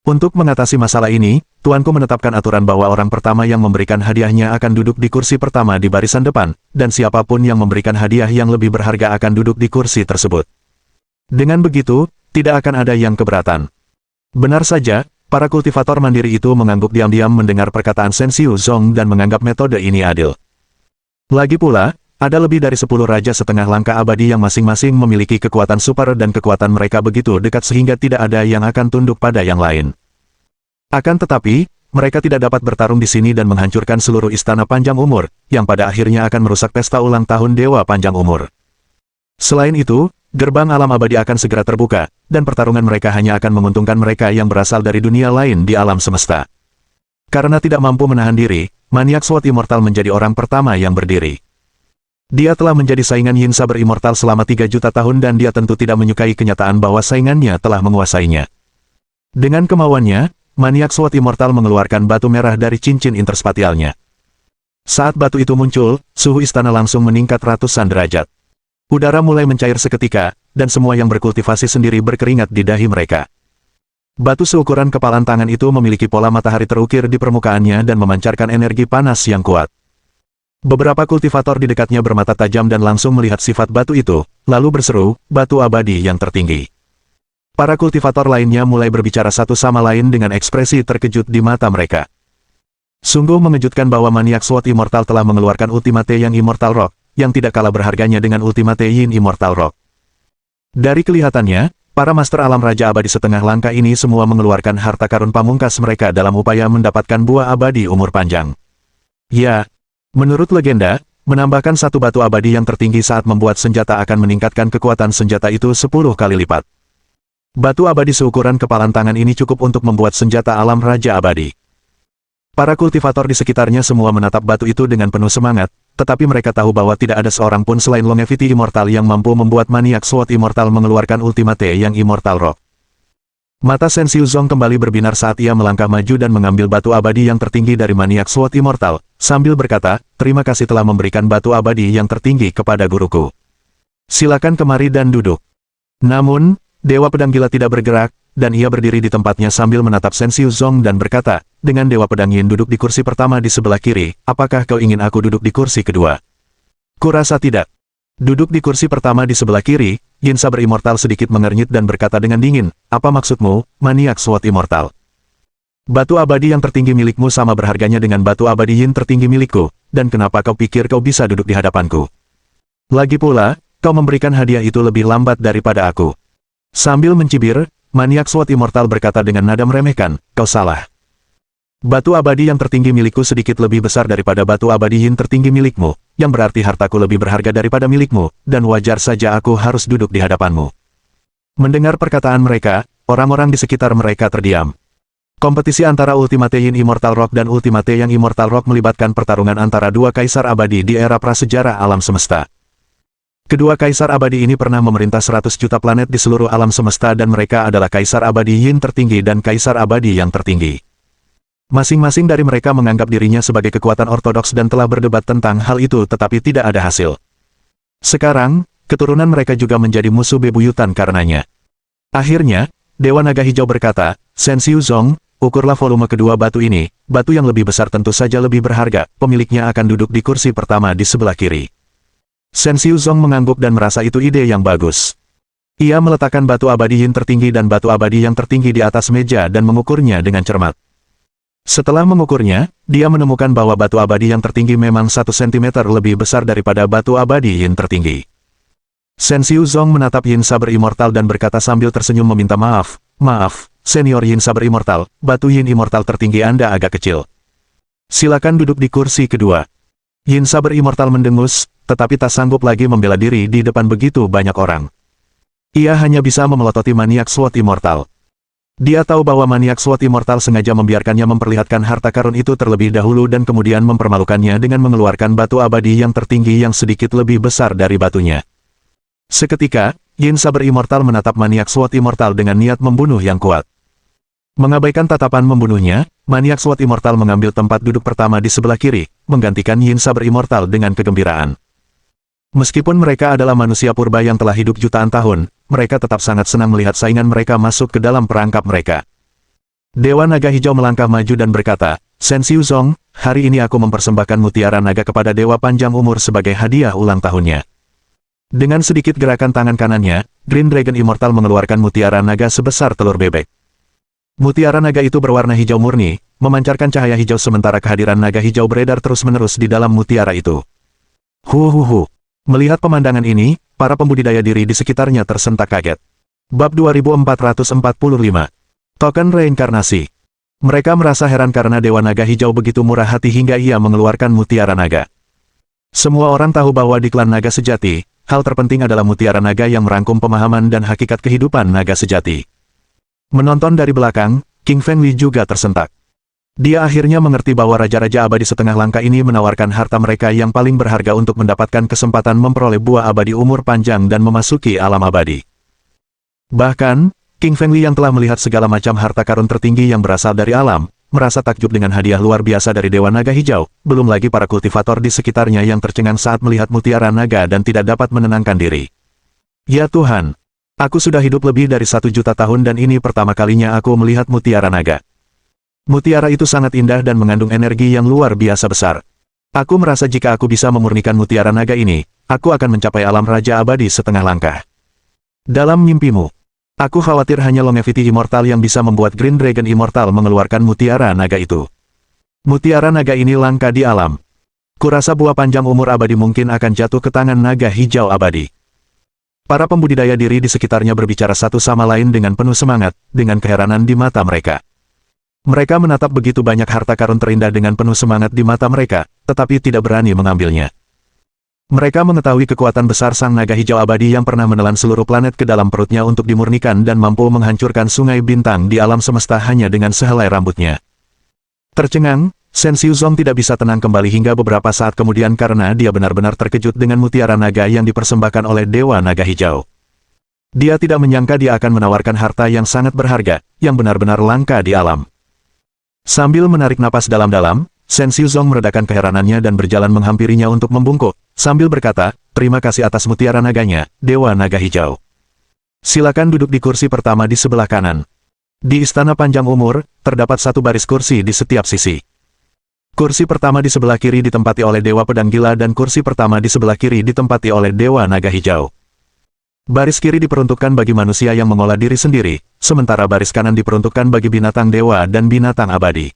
Untuk mengatasi masalah ini, Tuanku menetapkan aturan bahwa orang pertama yang memberikan hadiahnya akan duduk di kursi pertama di barisan depan, dan siapapun yang memberikan hadiah yang lebih berharga akan duduk di kursi tersebut. Dengan begitu, tidak akan ada yang keberatan. Benar saja, para kultivator mandiri itu mengangguk diam-diam mendengar perkataan Shen Xiuzong dan menganggap metode ini adil. Lagi pula, ada lebih dari 10 raja setengah langkah abadi yang masing-masing memiliki kekuatan super dan kekuatan mereka begitu dekat sehingga tidak ada yang akan tunduk pada yang lain. Akan tetapi, mereka tidak dapat bertarung di sini dan menghancurkan seluruh istana panjang umur, yang pada akhirnya akan merusak pesta ulang tahun Dewa Panjang Umur. Selain itu, gerbang alam abadi akan segera terbuka, dan pertarungan mereka hanya akan menguntungkan mereka yang berasal dari dunia lain di alam semesta. Karena tidak mampu menahan diri, maniak Sword Immortal menjadi orang pertama yang berdiri. Dia telah menjadi saingan Yin Saber Immortal selama 3 juta tahun dan dia tentu tidak menyukai kenyataan bahwa saingannya telah menguasainya. Dengan kemauannya, maniak Sword Immortal mengeluarkan batu merah dari cincin interspatialnya. Saat batu itu muncul, suhu istana langsung meningkat ratusan derajat. Udara mulai mencair seketika, dan semua yang berkultivasi sendiri berkeringat di dahi mereka. Batu seukuran kepalan tangan itu memiliki pola matahari terukir di permukaannya dan memancarkan energi panas yang kuat. Beberapa kultivator di dekatnya bermata tajam dan langsung melihat sifat batu itu, lalu berseru, batu abadi yang tertinggi. Para kultivator lainnya mulai berbicara satu sama lain dengan ekspresi terkejut di mata mereka. Sungguh mengejutkan bahwa maniak Sword Immortal telah mengeluarkan Ultimate yang Immortal Rock, yang tidak kalah berharganya dengan Ultimate Yin Immortal Rock. Dari kelihatannya, para Master Alam Raja Abadi setengah langkah ini semua mengeluarkan harta karun pamungkas mereka dalam upaya mendapatkan buah abadi umur panjang. Ya, menurut legenda, menambahkan satu batu abadi yang tertinggi saat membuat senjata akan meningkatkan kekuatan senjata itu 10 kali lipat. Batu abadi seukuran kepalan tangan ini cukup untuk membuat senjata alam Raja Abadi. Para kultivator di sekitarnya semua menatap batu itu dengan penuh semangat, tetapi mereka tahu bahwa tidak ada seorang pun selain Longevity Immortal yang mampu membuat maniak Sword Immortal mengeluarkan Ultimate yang Immortal Rock. Mata Shen Xiuzong kembali berbinar saat ia melangkah maju dan mengambil batu abadi yang tertinggi dari maniak Sword Immortal, sambil berkata, terima kasih telah memberikan batu abadi yang tertinggi kepada guruku. Silakan kemari dan duduk. Namun, Dewa Pedang Gila tidak bergerak, dan ia berdiri di tempatnya sambil menatap Shen Xiuzong dan berkata, dengan Dewa Pedang Yin duduk di kursi pertama di sebelah kiri, apakah kau ingin aku duduk di kursi kedua? Kurasa tidak. Duduk di kursi pertama di sebelah kiri, Yin Saber Immortal sedikit mengernyit dan berkata dengan dingin, apa maksudmu, maniak Sword Immortal? Batu abadi yang tertinggi milikmu sama berharganya dengan batu abadi Yin tertinggi milikku, dan kenapa kau pikir kau bisa duduk di hadapanku? Lagi pula, kau memberikan hadiah itu lebih lambat daripada aku. Sambil mencibir, maniak Sword Immortal berkata dengan nada meremehkan, kau salah. Batu abadi yang tertinggi milikku sedikit lebih besar daripada batu abadi Yin tertinggi milikmu, yang berarti hartaku lebih berharga daripada milikmu, dan wajar saja aku harus duduk di hadapanmu. Mendengar perkataan mereka, orang-orang di sekitar mereka terdiam. Kompetisi antara Ultimate Yin Immortal Rock dan Ultimate yang Immortal Rock melibatkan pertarungan antara dua kaisar abadi di era prasejarah alam semesta. Kedua kaisar abadi ini pernah memerintah 100 juta planet di seluruh alam semesta dan mereka adalah kaisar abadi Yin tertinggi dan kaisar abadi yang tertinggi. Masing-masing dari mereka menganggap dirinya sebagai kekuatan ortodoks dan telah berdebat tentang hal itu tetapi tidak ada hasil. Sekarang, keturunan mereka juga menjadi musuh bebuyutan karenanya. Akhirnya, Dewa Naga Hijau berkata, Shen Xiuzong, ukurlah volume kedua batu ini, batu yang lebih besar tentu saja lebih berharga, pemiliknya akan duduk di kursi pertama di sebelah kiri. Shen Xiuzong mengangguk dan merasa itu ide yang bagus. Ia meletakkan batu abadi Yin tertinggi dan batu abadi yang tertinggi di atas meja dan mengukurnya dengan cermat. Setelah mengukurnya, dia menemukan bahwa batu abadi yang tertinggi memang 1 cm lebih besar daripada batu abadi Yin tertinggi. Shen Xiuzong menatap Yin Saber Immortal dan berkata sambil tersenyum meminta maaf, maaf, Senior Yin Saber Immortal, batu Yin Immortal tertinggi Anda agak kecil. Silakan duduk di kursi kedua. Yin Saber Immortal mendengus, tetapi tak sanggup lagi membela diri di depan begitu banyak orang. Ia hanya bisa memelototi maniak Sword Immortal. Dia tahu bahwa maniak Sword Immortal sengaja membiarkannya memperlihatkan harta karun itu terlebih dahulu dan kemudian mempermalukannya dengan mengeluarkan batu abadi yang tertinggi yang sedikit lebih besar dari batunya. Seketika, Yin Saber Immortal menatap maniak Sword Immortal dengan niat membunuh yang kuat. Mengabaikan tatapan membunuhnya, maniak Sword Immortal mengambil tempat duduk pertama di sebelah kiri, menggantikan Yin Saber Immortal dengan kegembiraan. Meskipun mereka adalah manusia purba yang telah hidup jutaan tahun, mereka tetap sangat senang melihat saingan mereka masuk ke dalam perangkap mereka. Dewa Naga Hijau melangkah maju dan berkata, Shen Xiuzong, hari ini aku mempersembahkan mutiara naga kepada Dewa Panjang Umur sebagai hadiah ulang tahunnya. Dengan sedikit gerakan tangan kanannya, Green Dragon Immortal mengeluarkan mutiara naga sebesar telur bebek. Mutiara naga itu berwarna hijau murni, memancarkan cahaya hijau sementara kehadiran naga hijau beredar terus-menerus di dalam mutiara itu. Huhuhu. Melihat pemandangan ini, para pembudidaya diri di sekitarnya tersentak kaget. Bab 2445. Token Reinkarnasi. Mereka merasa heran karena Dewa Naga Hijau begitu murah hati hingga ia mengeluarkan mutiara naga. Semua orang tahu bahwa di klan naga sejati, hal terpenting adalah mutiara naga yang merangkum pemahaman dan hakikat kehidupan naga sejati. Menonton dari belakang, King Fengli juga tersentak. Dia akhirnya mengerti bahwa Raja-Raja Abadi setengah langkah ini menawarkan harta mereka yang paling berharga untuk mendapatkan kesempatan memperoleh buah abadi umur panjang dan memasuki alam abadi. Bahkan, King Fengli yang telah melihat segala macam harta karun tertinggi yang berasal dari alam, merasa takjub dengan hadiah luar biasa dari Dewa Naga Hijau, belum lagi para kultivator di sekitarnya yang tercengang saat melihat mutiara naga dan tidak dapat menenangkan diri. Ya Tuhan, aku sudah hidup lebih dari 1 juta tahun dan ini pertama kalinya aku melihat mutiara naga. Mutiara itu sangat indah dan mengandung energi yang luar biasa besar. Aku merasa jika aku bisa memurnikan mutiara naga ini, aku akan mencapai alam Raja Abadi setengah langkah. Dalam mimpimu, aku khawatir hanya Longevity Immortal yang bisa membuat Green Dragon Immortal mengeluarkan mutiara naga itu. Mutiara naga ini langka di alam. Kurasa buah panjang umur abadi mungkin akan jatuh ke tangan naga hijau abadi. Para pembudidaya diri di sekitarnya berbicara satu sama lain dengan penuh semangat, dengan keheranan di mata mereka. Mereka menatap begitu banyak harta karun terindah dengan penuh semangat di mata mereka, tetapi tidak berani mengambilnya. Mereka mengetahui kekuatan besar sang naga hijau abadi yang pernah menelan seluruh planet ke dalam perutnya untuk dimurnikan dan mampu menghancurkan sungai bintang di alam semesta hanya dengan sehelai rambutnya. Tercengang, Shen Xiuzong tidak bisa tenang kembali hingga beberapa saat kemudian karena dia benar-benar terkejut dengan mutiara naga yang dipersembahkan oleh Dewa Naga Hijau. Dia tidak menyangka dia akan menawarkan harta yang sangat berharga, yang benar-benar langka di alam. Sambil menarik napas dalam-dalam, Shen Xiuzong meredakan keheranannya dan berjalan menghampirinya untuk membungkuk, sambil berkata, "Terima kasih atas mutiara naganya, Dewa Naga Hijau. Silakan duduk di kursi pertama di sebelah kanan." Di Istana Panjang Umur, terdapat 1 baris kursi di setiap sisi. Kursi pertama di sebelah kiri ditempati oleh Dewa Pedang Gila dan kursi pertama di sebelah kiri ditempati oleh Dewa Naga Hijau. Baris kiri diperuntukkan bagi manusia yang mengolah diri sendiri, sementara baris kanan diperuntukkan bagi binatang dewa dan binatang abadi.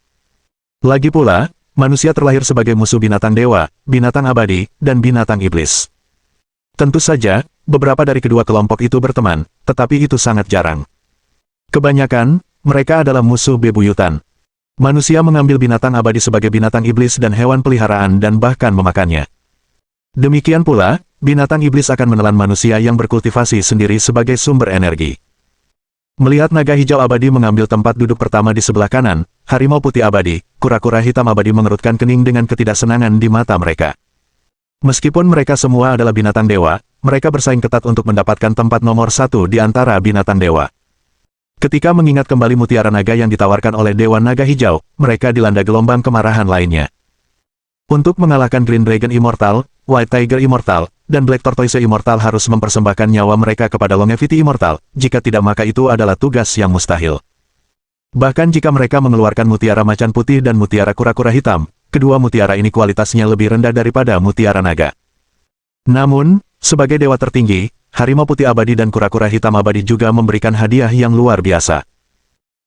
Lagi pula, manusia terlahir sebagai musuh binatang dewa, binatang abadi, dan binatang iblis. Tentu saja, beberapa dari kedua kelompok itu berteman, tetapi itu sangat jarang. Kebanyakan, mereka adalah musuh bebuyutan. Manusia mengambil binatang abadi sebagai binatang iblis dan hewan peliharaan dan bahkan memakannya. Demikian pula, binatang iblis akan menelan manusia yang berkultivasi sendiri sebagai sumber energi. Melihat naga hijau abadi mengambil tempat duduk pertama di sebelah kanan, harimau putih abadi, kura-kura hitam abadi mengerutkan kening dengan ketidaksenangan di mata mereka. Meskipun mereka semua adalah binatang dewa, mereka bersaing ketat untuk mendapatkan tempat nomor 1 di antara binatang dewa. Ketika mengingat kembali mutiara naga yang ditawarkan oleh Dewa Naga Hijau, mereka dilanda gelombang kemarahan lainnya. Untuk mengalahkan Green Dragon Immortal, White Tiger Immortal, dan Black Tortoise Immortal harus mempersembahkan nyawa mereka kepada Longevity Immortal, jika tidak maka itu adalah tugas yang mustahil. Bahkan jika mereka mengeluarkan mutiara macan putih dan mutiara kura-kura hitam, kedua mutiara ini kualitasnya lebih rendah daripada mutiara naga. Namun, sebagai dewa tertinggi, harimau putih abadi dan kura-kura hitam abadi juga memberikan hadiah yang luar biasa.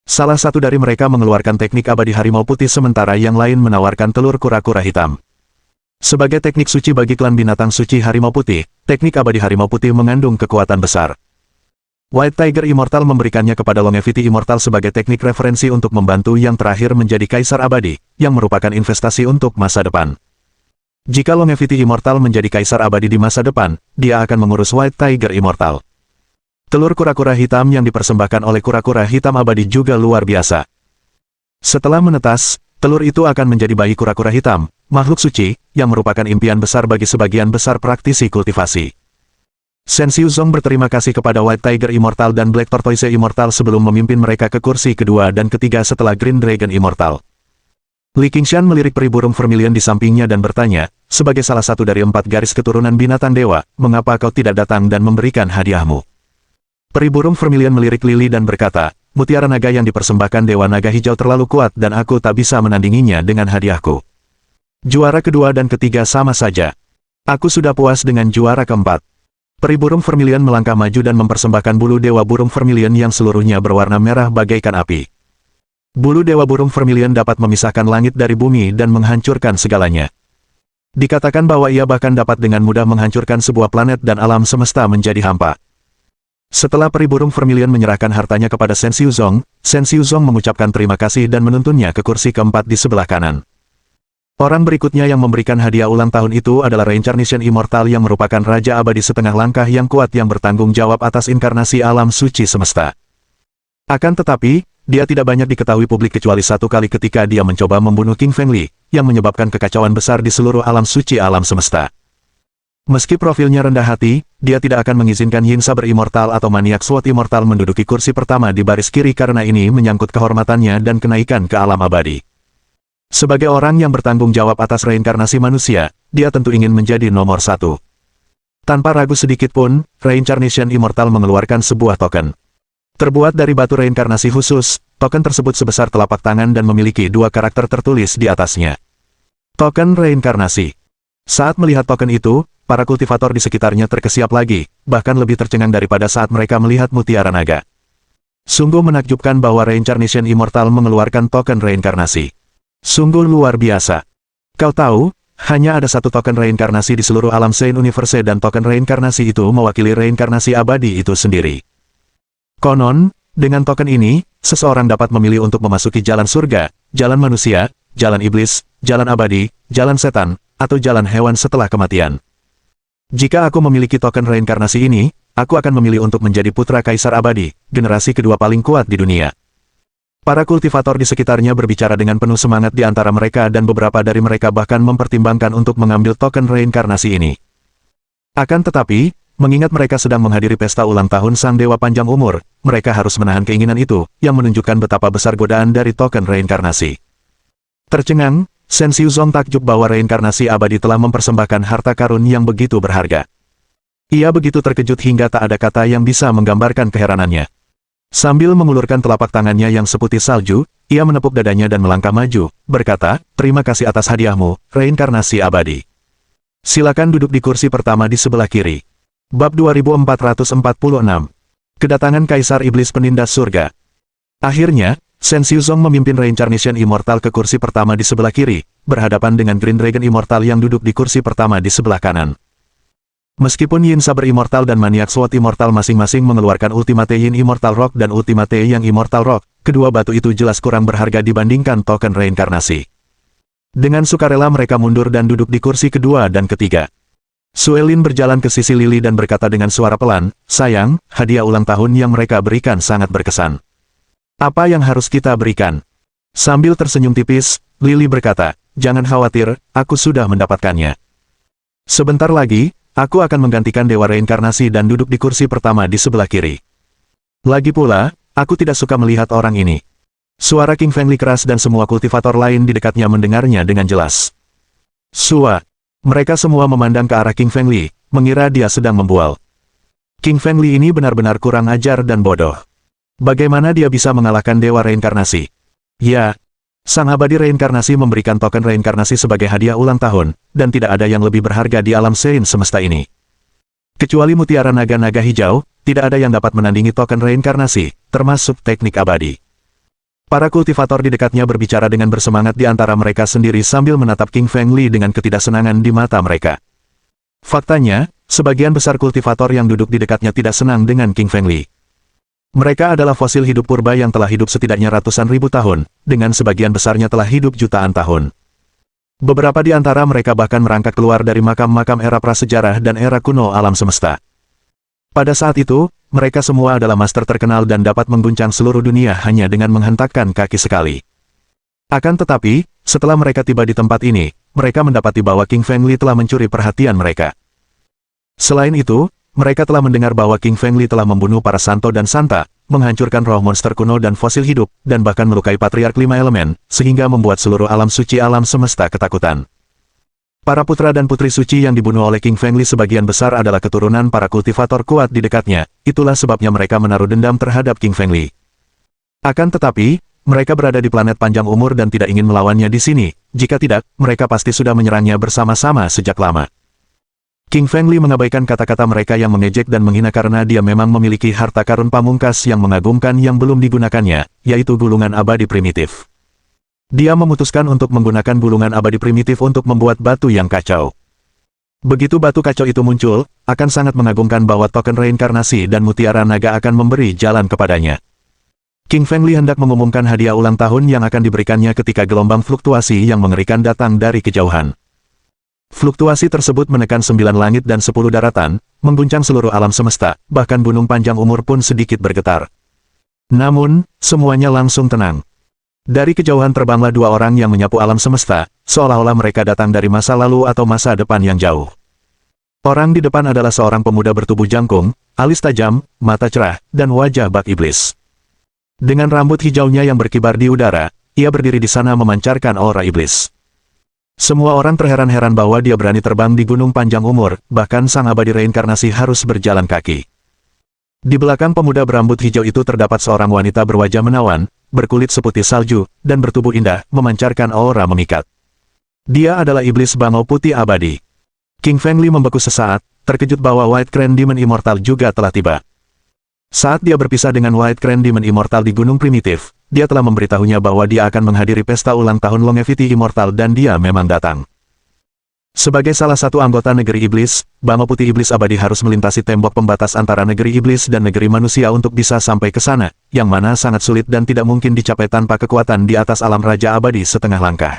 Salah satu dari mereka mengeluarkan teknik abadi harimau putih sementara yang lain menawarkan telur kura-kura hitam. Sebagai teknik suci bagi klan binatang suci harimau putih, teknik abadi harimau putih mengandung kekuatan besar. White Tiger Immortal memberikannya kepada Longevity Immortal sebagai teknik referensi untuk membantu yang terakhir menjadi kaisar abadi, yang merupakan investasi untuk masa depan. Jika Longevity Immortal menjadi kaisar abadi di masa depan, dia akan mengurus White Tiger Immortal. Telur kura-kura hitam yang dipersembahkan oleh kura-kura hitam abadi juga luar biasa. Setelah menetas, telur itu akan menjadi bayi kura-kura hitam, makhluk suci, yang merupakan impian besar bagi sebagian besar praktisi kultivasi. Shen Xiuzong berterima kasih kepada White Tiger Immortal dan Black Tortoise Immortal sebelum memimpin mereka ke kursi kedua dan ketiga setelah Green Dragon Immortal. Li Qingshan melirik peri burung vermilion di sampingnya dan bertanya, sebagai salah satu dari 4 garis keturunan binatang dewa, mengapa kau tidak datang dan memberikan hadiahmu? Peri burung vermilion melirik Lily dan berkata, mutiara naga yang dipersembahkan Dewa Naga Hijau terlalu kuat dan aku tak bisa menandinginya dengan hadiahku. Juara kedua dan ketiga sama saja. Aku sudah puas dengan juara keempat. Peri burung vermilion melangkah maju dan mempersembahkan bulu Dewa Burung Vermilion yang seluruhnya berwarna merah bagaikan api. Bulu Dewa Burung Vermilion dapat memisahkan langit dari bumi dan menghancurkan segalanya. Dikatakan bahwa ia bahkan dapat dengan mudah menghancurkan sebuah planet dan alam semesta menjadi hampa. Setelah peri burung vermilion menyerahkan hartanya kepada Shen Xiuzong mengucapkan terima kasih dan menuntunnya ke kursi keempat di sebelah kanan. Orang berikutnya yang memberikan hadiah ulang tahun itu adalah Reincarnation Immortal yang merupakan Raja Abadi setengah langkah yang kuat yang bertanggung jawab atas inkarnasi alam suci semesta. Akan tetapi, dia tidak banyak diketahui publik kecuali satu kali ketika dia mencoba membunuh King Fengli, yang menyebabkan kekacauan besar di seluruh alam suci alam semesta. Meski profilnya rendah hati, dia tidak akan mengizinkan Yin Saber Immortal atau Maniak Sword Immortal menduduki kursi pertama di baris kiri karena ini menyangkut kehormatannya dan kenaikan ke alam abadi. Sebagai orang yang bertanggung jawab atas reinkarnasi manusia, dia tentu ingin menjadi nomor satu. Tanpa ragu sedikit pun, Reincarnation Immortal mengeluarkan sebuah token. Terbuat dari batu reinkarnasi khusus, token tersebut sebesar telapak tangan dan memiliki dua karakter tertulis di atasnya. Token reinkarnasi. Saat melihat token itu, para kultivator di sekitarnya terkesiap lagi, bahkan lebih tercengang daripada saat mereka melihat mutiara naga. Sungguh menakjubkan bahwa Reincarnation Immortal mengeluarkan token reinkarnasi. Sungguh luar biasa. Kau tahu, hanya ada satu token reinkarnasi di seluruh alam Sein Universe dan token reinkarnasi itu mewakili reinkarnasi abadi itu sendiri. Konon, dengan token ini, seseorang dapat memilih untuk memasuki jalan surga, jalan manusia, jalan iblis, jalan abadi, jalan setan, atau jalan hewan setelah kematian. Jika aku memiliki token reinkarnasi ini, aku akan memilih untuk menjadi putra kaisar abadi, generasi kedua paling kuat di dunia. Para kultivator di sekitarnya berbicara dengan penuh semangat di antara mereka dan beberapa dari mereka bahkan mempertimbangkan untuk mengambil token reinkarnasi ini. Akan tetapi, mengingat mereka sedang menghadiri pesta ulang tahun Sang Dewa Panjang Umur, mereka harus menahan keinginan itu, yang menunjukkan betapa besar godaan dari token reinkarnasi. Tercengang, Shen Xiuzong takjub bahwa reinkarnasi abadi telah mempersembahkan harta karun yang begitu berharga. Ia begitu terkejut hingga tak ada kata yang bisa menggambarkan keheranannya. Sambil mengulurkan telapak tangannya yang seputih salju, ia menepuk dadanya dan melangkah maju, berkata, "Terima kasih atas hadiahmu, reinkarnasi abadi. Silakan duduk di kursi pertama di sebelah kiri." Bab 2446. Kedatangan Kaisar Iblis Penindas Surga. Akhirnya, Shen Xiuzong memimpin Reincarnation Immortal ke kursi pertama di sebelah kiri, berhadapan dengan Green Dragon Immortal yang duduk di kursi pertama di sebelah kanan. Meskipun Yin Saber Immortal dan Maniac Sword Immortal masing-masing mengeluarkan Ultimate Yin Immortal Rock dan Ultimate Yang Immortal Rock, kedua batu itu jelas kurang berharga dibandingkan token reinkarnasi. Dengan sukarela mereka mundur dan duduk di kursi kedua dan ketiga. Suelin berjalan ke sisi Lily dan berkata dengan suara pelan, "Sayang, hadiah ulang tahun yang mereka berikan sangat berkesan. Apa yang harus kita berikan?" Sambil tersenyum tipis, Lily berkata, "Jangan khawatir, aku sudah mendapatkannya. Sebentar lagi, aku akan menggantikan Dewa Reinkarnasi dan duduk di kursi pertama di sebelah kiri. Lagi pula, aku tidak suka melihat orang ini." Suara King Fengli keras dan semua kultivator lain di dekatnya mendengarnya dengan jelas. "Sua!" Mereka semua memandang ke arah King Fengli, mengira dia sedang membual. King Fengli ini benar-benar kurang ajar dan bodoh. Bagaimana dia bisa mengalahkan Dewa Reinkarnasi? Ya, Sang Abadi Reinkarnasi memberikan token reinkarnasi sebagai hadiah ulang tahun, dan tidak ada yang lebih berharga di alam Sein semesta ini. Kecuali mutiara naga-naga hijau, tidak ada yang dapat menandingi token reinkarnasi, termasuk teknik abadi. Para kultivator di dekatnya berbicara dengan bersemangat di antara mereka sendiri sambil menatap King Fengli dengan ketidaksenangan di mata mereka. Faktanya, sebagian besar kultivator yang duduk di dekatnya tidak senang dengan King Fengli. Mereka adalah fosil hidup purba yang telah hidup setidaknya ratusan ribu tahun, dengan sebagian besarnya telah hidup jutaan tahun. Beberapa di antara mereka bahkan merangkak keluar dari makam-makam era prasejarah dan era kuno alam semesta. Pada saat itu, mereka semua adalah master terkenal dan dapat mengguncang seluruh dunia hanya dengan menghentakkan kaki sekali. Akan tetapi, setelah mereka tiba di tempat ini, mereka mendapati bahwa King Fengli telah mencuri perhatian mereka. Selain itu, mereka telah mendengar bahwa King Fengli telah membunuh para Santo dan Santa, menghancurkan roh monster kuno dan fosil hidup, dan bahkan melukai Patriark 5 Elemen, sehingga membuat seluruh alam suci alam semesta ketakutan. Para putra dan putri suci yang dibunuh oleh King Fengli sebagian besar adalah keturunan para kultivator kuat di dekatnya, itulah sebabnya mereka menaruh dendam terhadap King Fengli. Akan tetapi, mereka berada di planet panjang umur dan tidak ingin melawannya di sini, jika tidak, mereka pasti sudah menyerangnya bersama-sama sejak lama. King Fengli mengabaikan kata-kata mereka yang mengejek dan menghina karena dia memang memiliki harta karun pamungkas yang mengagumkan yang belum digunakannya, yaitu gulungan abadi primitif. Dia memutuskan untuk menggunakan gulungan abadi primitif untuk membuat batu yang kacau. Begitu batu kacau itu muncul, akan sangat mengagumkan bahwa token reinkarnasi dan mutiara naga akan memberi jalan kepadanya. King Fengli hendak mengumumkan hadiah ulang tahun yang akan diberikannya ketika gelombang fluktuasi yang mengerikan datang dari kejauhan. Fluktuasi tersebut menekan 9 langit dan 10 daratan, mengguncang seluruh alam semesta, bahkan gunung panjang umur pun sedikit bergetar. Namun, semuanya langsung tenang. Dari kejauhan terbanglah dua orang yang menyapu alam semesta, seolah-olah mereka datang dari masa lalu atau masa depan yang jauh. Orang di depan adalah seorang pemuda bertubuh jangkung, alis tajam, mata cerah, dan wajah bak iblis. Dengan rambut hijaunya yang berkibar di udara, ia berdiri di sana memancarkan aura iblis. Semua orang terheran-heran bahwa dia berani terbang di gunung panjang umur, bahkan sang abadi reinkarnasi harus berjalan kaki. Di belakang pemuda berambut hijau itu terdapat seorang wanita berwajah menawan, berkulit seputih salju, dan bertubuh indah, memancarkan aura memikat. Dia adalah iblis bangau putih abadi. King Fengli membeku sesaat, terkejut bahwa White Crane Demon Immortal juga telah tiba. Saat dia berpisah dengan White Crane Demon Immortal di Gunung Primitif, dia telah memberitahunya bahwa dia akan menghadiri pesta ulang tahun Longevity Immortal dan dia memang datang. Sebagai salah satu anggota negeri iblis, Bangau Putih Iblis Abadi harus melintasi tembok pembatas antara negeri iblis dan negeri manusia untuk bisa sampai ke sana, yang mana sangat sulit dan tidak mungkin dicapai tanpa kekuatan di atas alam Raja Abadi setengah langkah.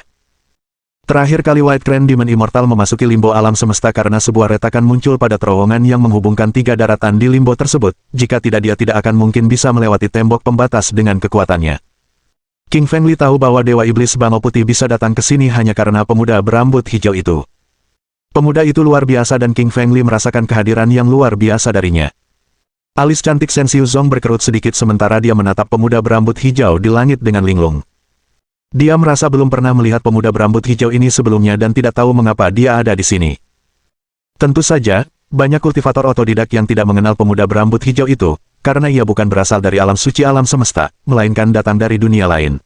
Terakhir kali White Crane Demon Immortal memasuki limbo alam semesta karena sebuah retakan muncul pada terowongan yang menghubungkan 3 daratan di limbo tersebut, jika tidak dia tidak akan mungkin bisa melewati tembok pembatas dengan kekuatannya. King Fengli tahu bahwa Dewa Iblis Bangau Putih bisa datang ke sini hanya karena pemuda berambut hijau itu. Pemuda itu luar biasa dan King Fengli merasakan kehadiran yang luar biasa darinya. Alis cantik Shen Xiuzong berkerut sedikit sementara dia menatap pemuda berambut hijau di langit dengan linglung. Dia merasa belum pernah melihat pemuda berambut hijau ini sebelumnya dan tidak tahu mengapa dia ada di sini. Tentu saja, banyak kultivator otodidak yang tidak mengenal pemuda berambut hijau itu, karena ia bukan berasal dari alam suci alam semesta, melainkan datang dari dunia lain.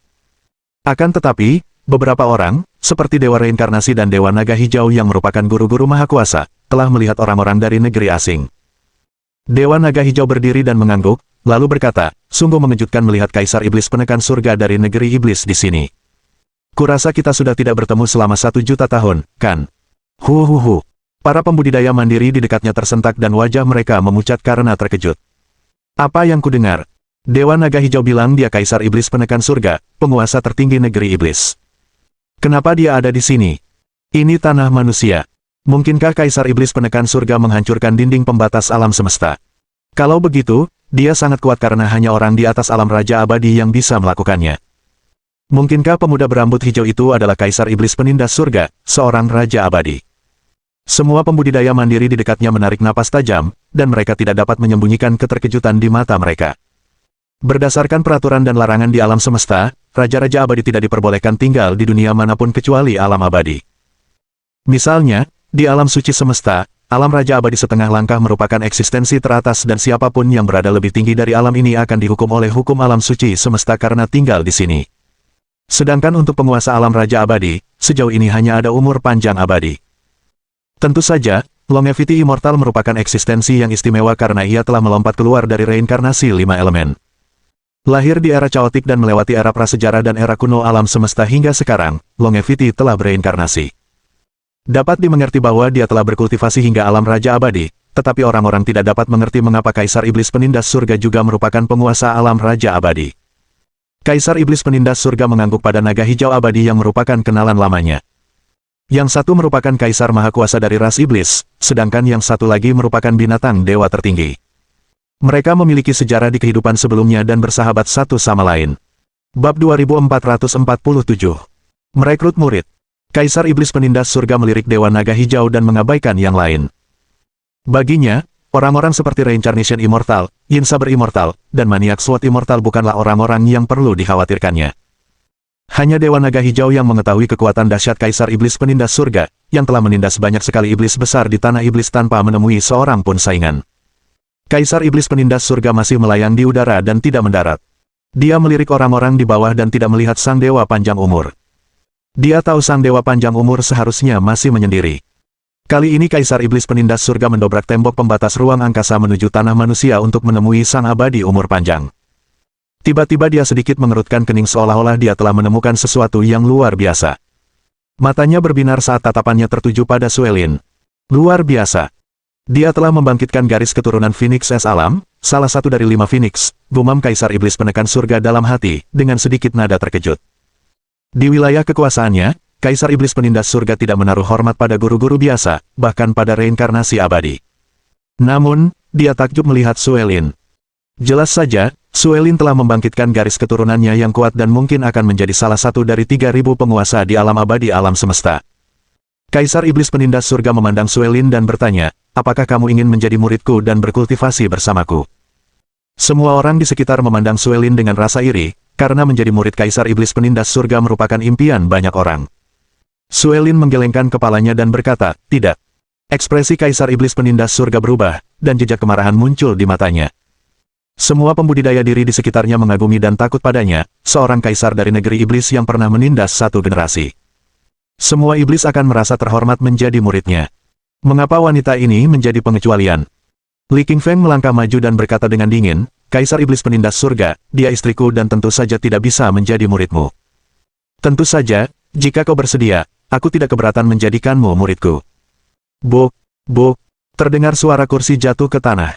Akan tetapi, beberapa orang, seperti Dewa Reinkarnasi dan Dewa Naga Hijau yang merupakan guru-guru maha kuasa, telah melihat orang-orang dari negeri asing. Dewa Naga Hijau berdiri dan mengangguk, lalu berkata, sungguh mengejutkan melihat Kaisar Iblis penekan surga dari negeri iblis di sini. Kurasa kita sudah tidak bertemu selama 1 juta tahun, kan? Huhuhu. Para pembudidaya mandiri di dekatnya tersentak dan wajah mereka memucat karena terkejut. Apa yang kudengar? Dewa Naga Hijau bilang dia Kaisar Iblis penekan surga, penguasa tertinggi negeri iblis. Kenapa dia ada di sini? Ini tanah manusia. Mungkinkah Kaisar Iblis penekan surga menghancurkan dinding pembatas alam semesta? Kalau begitu, dia sangat kuat karena hanya orang di atas alam Raja Abadi yang bisa melakukannya. Mungkinkah pemuda berambut hijau itu adalah Kaisar Iblis penindas surga, seorang Raja Abadi? Semua pembudidaya mandiri di dekatnya menarik napas tajam, dan mereka tidak dapat menyembunyikan keterkejutan di mata mereka. Berdasarkan peraturan dan larangan di alam semesta, Raja-Raja Abadi tidak diperbolehkan tinggal di dunia manapun kecuali alam abadi. Misalnya, di alam suci semesta, alam Raja Abadi setengah langkah merupakan eksistensi teratas dan siapapun yang berada lebih tinggi dari alam ini akan dihukum oleh hukum alam suci semesta karena tinggal di sini. Sedangkan untuk penguasa alam Raja Abadi, sejauh ini hanya ada umur panjang abadi. Tentu saja, Longevity Immortal merupakan eksistensi yang istimewa karena ia telah melompat keluar dari reinkarnasi 5 elemen. Lahir di era caotik dan melewati era prasejarah dan era kuno alam semesta hingga sekarang, Longevity telah bereinkarnasi. Dapat dimengerti bahwa dia telah berkultivasi hingga alam Raja Abadi, tetapi orang-orang tidak dapat mengerti mengapa Kaisar Iblis Penindas Surga juga merupakan penguasa alam Raja Abadi. Kaisar Iblis Penindas Surga mengangguk pada naga hijau abadi yang merupakan kenalan lamanya. Yang satu merupakan Kaisar Maha Kuasa dari ras Iblis, sedangkan yang satu lagi merupakan binatang dewa tertinggi. Mereka memiliki sejarah di kehidupan sebelumnya dan bersahabat satu sama lain. Bab 2447. Merekrut murid. Kaisar Iblis Penindas Surga melirik Dewa Naga Hijau dan mengabaikan yang lain. Baginya, orang-orang seperti Reincarnation Immortal, Yin Saber Immortal, dan Maniac Sword Immortal bukanlah orang-orang yang perlu dikhawatirkannya. Hanya Dewa Naga Hijau yang mengetahui kekuatan dahsyat Kaisar Iblis Penindas Surga, yang telah menindas banyak sekali iblis besar di tanah iblis tanpa menemui seorang pun saingan. Kaisar Iblis Penindas Surga masih melayang di udara dan tidak mendarat. Dia melirik orang-orang di bawah dan tidak melihat Sang Dewa Panjang Umur. Dia tahu Sang Dewa Panjang Umur seharusnya masih menyendiri. Kali ini Kaisar Iblis Penindas Surga mendobrak tembok pembatas ruang angkasa menuju tanah manusia untuk menemui Sang Abadi Umur Panjang. Tiba-tiba dia sedikit mengerutkan kening seolah-olah dia telah menemukan sesuatu yang luar biasa. Matanya berbinar saat tatapannya tertuju pada Suelin. Luar biasa. Dia telah membangkitkan garis keturunan Phoenix Es Alam, salah satu dari 5 Phoenix, gumam Kaisar Iblis penekan surga dalam hati, dengan sedikit nada terkejut. Di wilayah kekuasaannya, Kaisar Iblis penindas surga tidak menaruh hormat pada guru-guru biasa, bahkan pada reinkarnasi abadi. Namun, dia takjub melihat Suelin. Jelas saja, Suelin telah membangkitkan garis keturunannya yang kuat dan mungkin akan menjadi salah satu dari 3.000 penguasa di alam abadi alam semesta. Kaisar Iblis penindas surga memandang Suelin dan bertanya, apakah kamu ingin menjadi muridku dan berkultivasi bersamaku? Semua orang di sekitar memandang Suelin dengan rasa iri, karena menjadi murid Kaisar Iblis penindas surga merupakan impian banyak orang. Suelin menggelengkan kepalanya dan berkata, tidak. Ekspresi Kaisar Iblis penindas surga berubah, dan jejak kemarahan muncul di matanya. Semua pembudidaya diri di sekitarnya mengagumi dan takut padanya, seorang kaisar dari negeri iblis yang pernah menindas satu generasi. Semua iblis akan merasa terhormat menjadi muridnya. Mengapa wanita ini menjadi pengecualian? Li Qingfeng melangkah maju dan berkata dengan dingin, Kaisar Iblis penindas surga, dia istriku dan tentu saja tidak bisa menjadi muridmu. Tentu saja, jika kau bersedia, aku tidak keberatan menjadikanmu muridku. Buk, buk, terdengar suara kursi jatuh ke tanah.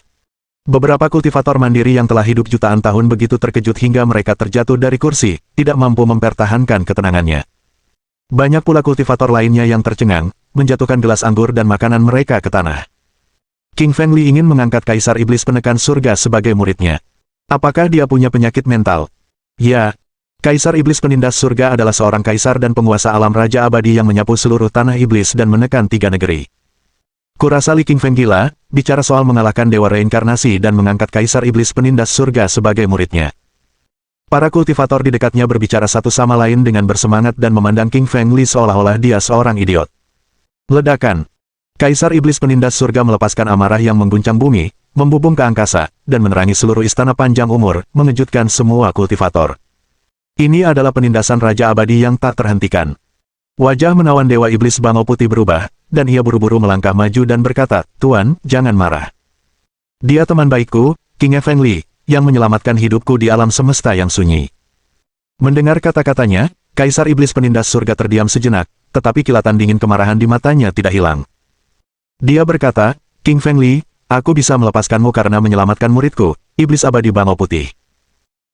Beberapa kultivator mandiri yang telah hidup jutaan tahun begitu terkejut hingga mereka terjatuh dari kursi, tidak mampu mempertahankan ketenangannya. Banyak pula kultivator lainnya yang tercengang, menjatuhkan gelas anggur dan makanan mereka ke tanah. King Feng Li ingin mengangkat Kaisar Iblis penekan surga sebagai muridnya. Apakah dia punya penyakit mental? Ya, Kaisar Iblis penindas surga adalah seorang kaisar dan penguasa alam raja abadi yang menyapu seluruh tanah iblis dan menekan 3 negeri. Kurasa Li King Feng gila, bicara soal mengalahkan dewa reinkarnasi dan mengangkat Kaisar Iblis penindas surga sebagai muridnya. Para kultivator di dekatnya berbicara satu sama lain dengan bersemangat dan memandang King Feng Li seolah-olah dia seorang idiot. Ledakan. Kaisar Iblis penindas surga melepaskan amarah yang mengguncang bumi, membubung ke angkasa, dan menerangi seluruh istana panjang umur, mengejutkan semua kultivator. Ini adalah penindasan Raja Abadi yang tak terhentikan. Wajah menawan Dewa Iblis Bangau Putih berubah, dan ia buru-buru melangkah maju dan berkata, Tuan, jangan marah. Dia teman baikku, King Feng Li, yang menyelamatkan hidupku di alam semesta yang sunyi. Mendengar kata-katanya, Kaisar Iblis penindas surga terdiam sejenak, tetapi kilatan dingin kemarahan di matanya tidak hilang. Dia berkata, King Feng Li, aku bisa melepaskanmu karena menyelamatkan muridku, Iblis Abadi Bangau Putih.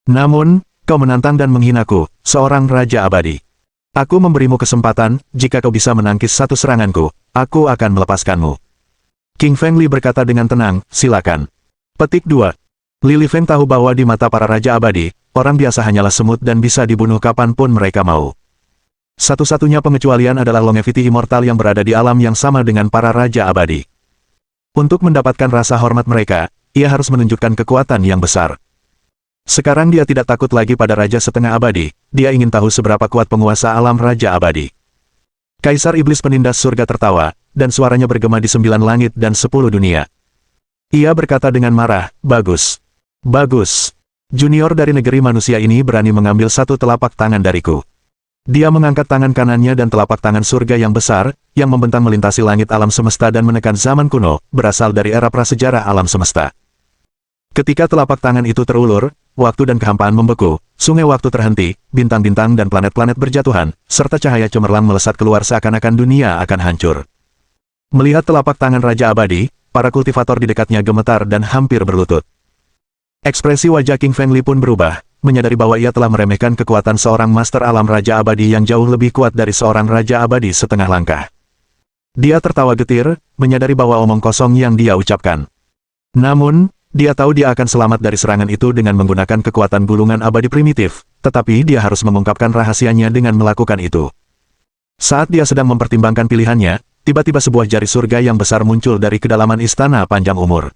Namun, kau menantang dan menghinaku, seorang Raja Abadi. Aku memberimu kesempatan, jika kau bisa menangkis satu seranganku, aku akan melepaskanmu. King Feng Li berkata dengan tenang, silakan. Petik 2. Li Feng tahu bahwa di mata para Raja Abadi, orang biasa hanyalah semut dan bisa dibunuh kapanpun mereka mau. Satu-satunya pengecualian adalah longevity immortal yang berada di alam yang sama dengan para Raja Abadi. Untuk mendapatkan rasa hormat mereka, ia harus menunjukkan kekuatan yang besar. Sekarang dia tidak takut lagi pada Raja Setengah Abadi, dia ingin tahu seberapa kuat penguasa alam Raja Abadi. Kaisar Iblis penindas surga tertawa, dan suaranya bergema di 9 langit dan 10 dunia. Ia berkata dengan marah, bagus. Bagus. Junior dari negeri manusia ini berani mengambil satu telapak tangan dariku. Dia mengangkat tangan kanannya dan telapak tangan surga yang besar, yang membentang melintasi langit alam semesta dan menekan zaman kuno, berasal dari era prasejarah alam semesta. Ketika telapak tangan itu terulur, waktu dan kehampaan membeku, sungai waktu terhenti, bintang-bintang dan planet-planet berjatuhan, serta cahaya cemerlang melesat keluar seakan-akan dunia akan hancur. Melihat telapak tangan Raja Abadi, para kultivator di dekatnya gemetar dan hampir berlutut. Ekspresi wajah King Feng Li pun berubah, menyadari bahwa ia telah meremehkan kekuatan seorang Master Alam Raja Abadi yang jauh lebih kuat dari seorang Raja Abadi setengah langkah. Dia tertawa getir, menyadari bahwa omong kosong yang dia ucapkan. Namun, dia tahu dia akan selamat dari serangan itu dengan menggunakan kekuatan gulungan abadi primitif, tetapi dia harus mengungkapkan rahasianya dengan melakukan itu. Saat dia sedang mempertimbangkan pilihannya, tiba-tiba sebuah jari surga yang besar muncul dari kedalaman istana panjang umur.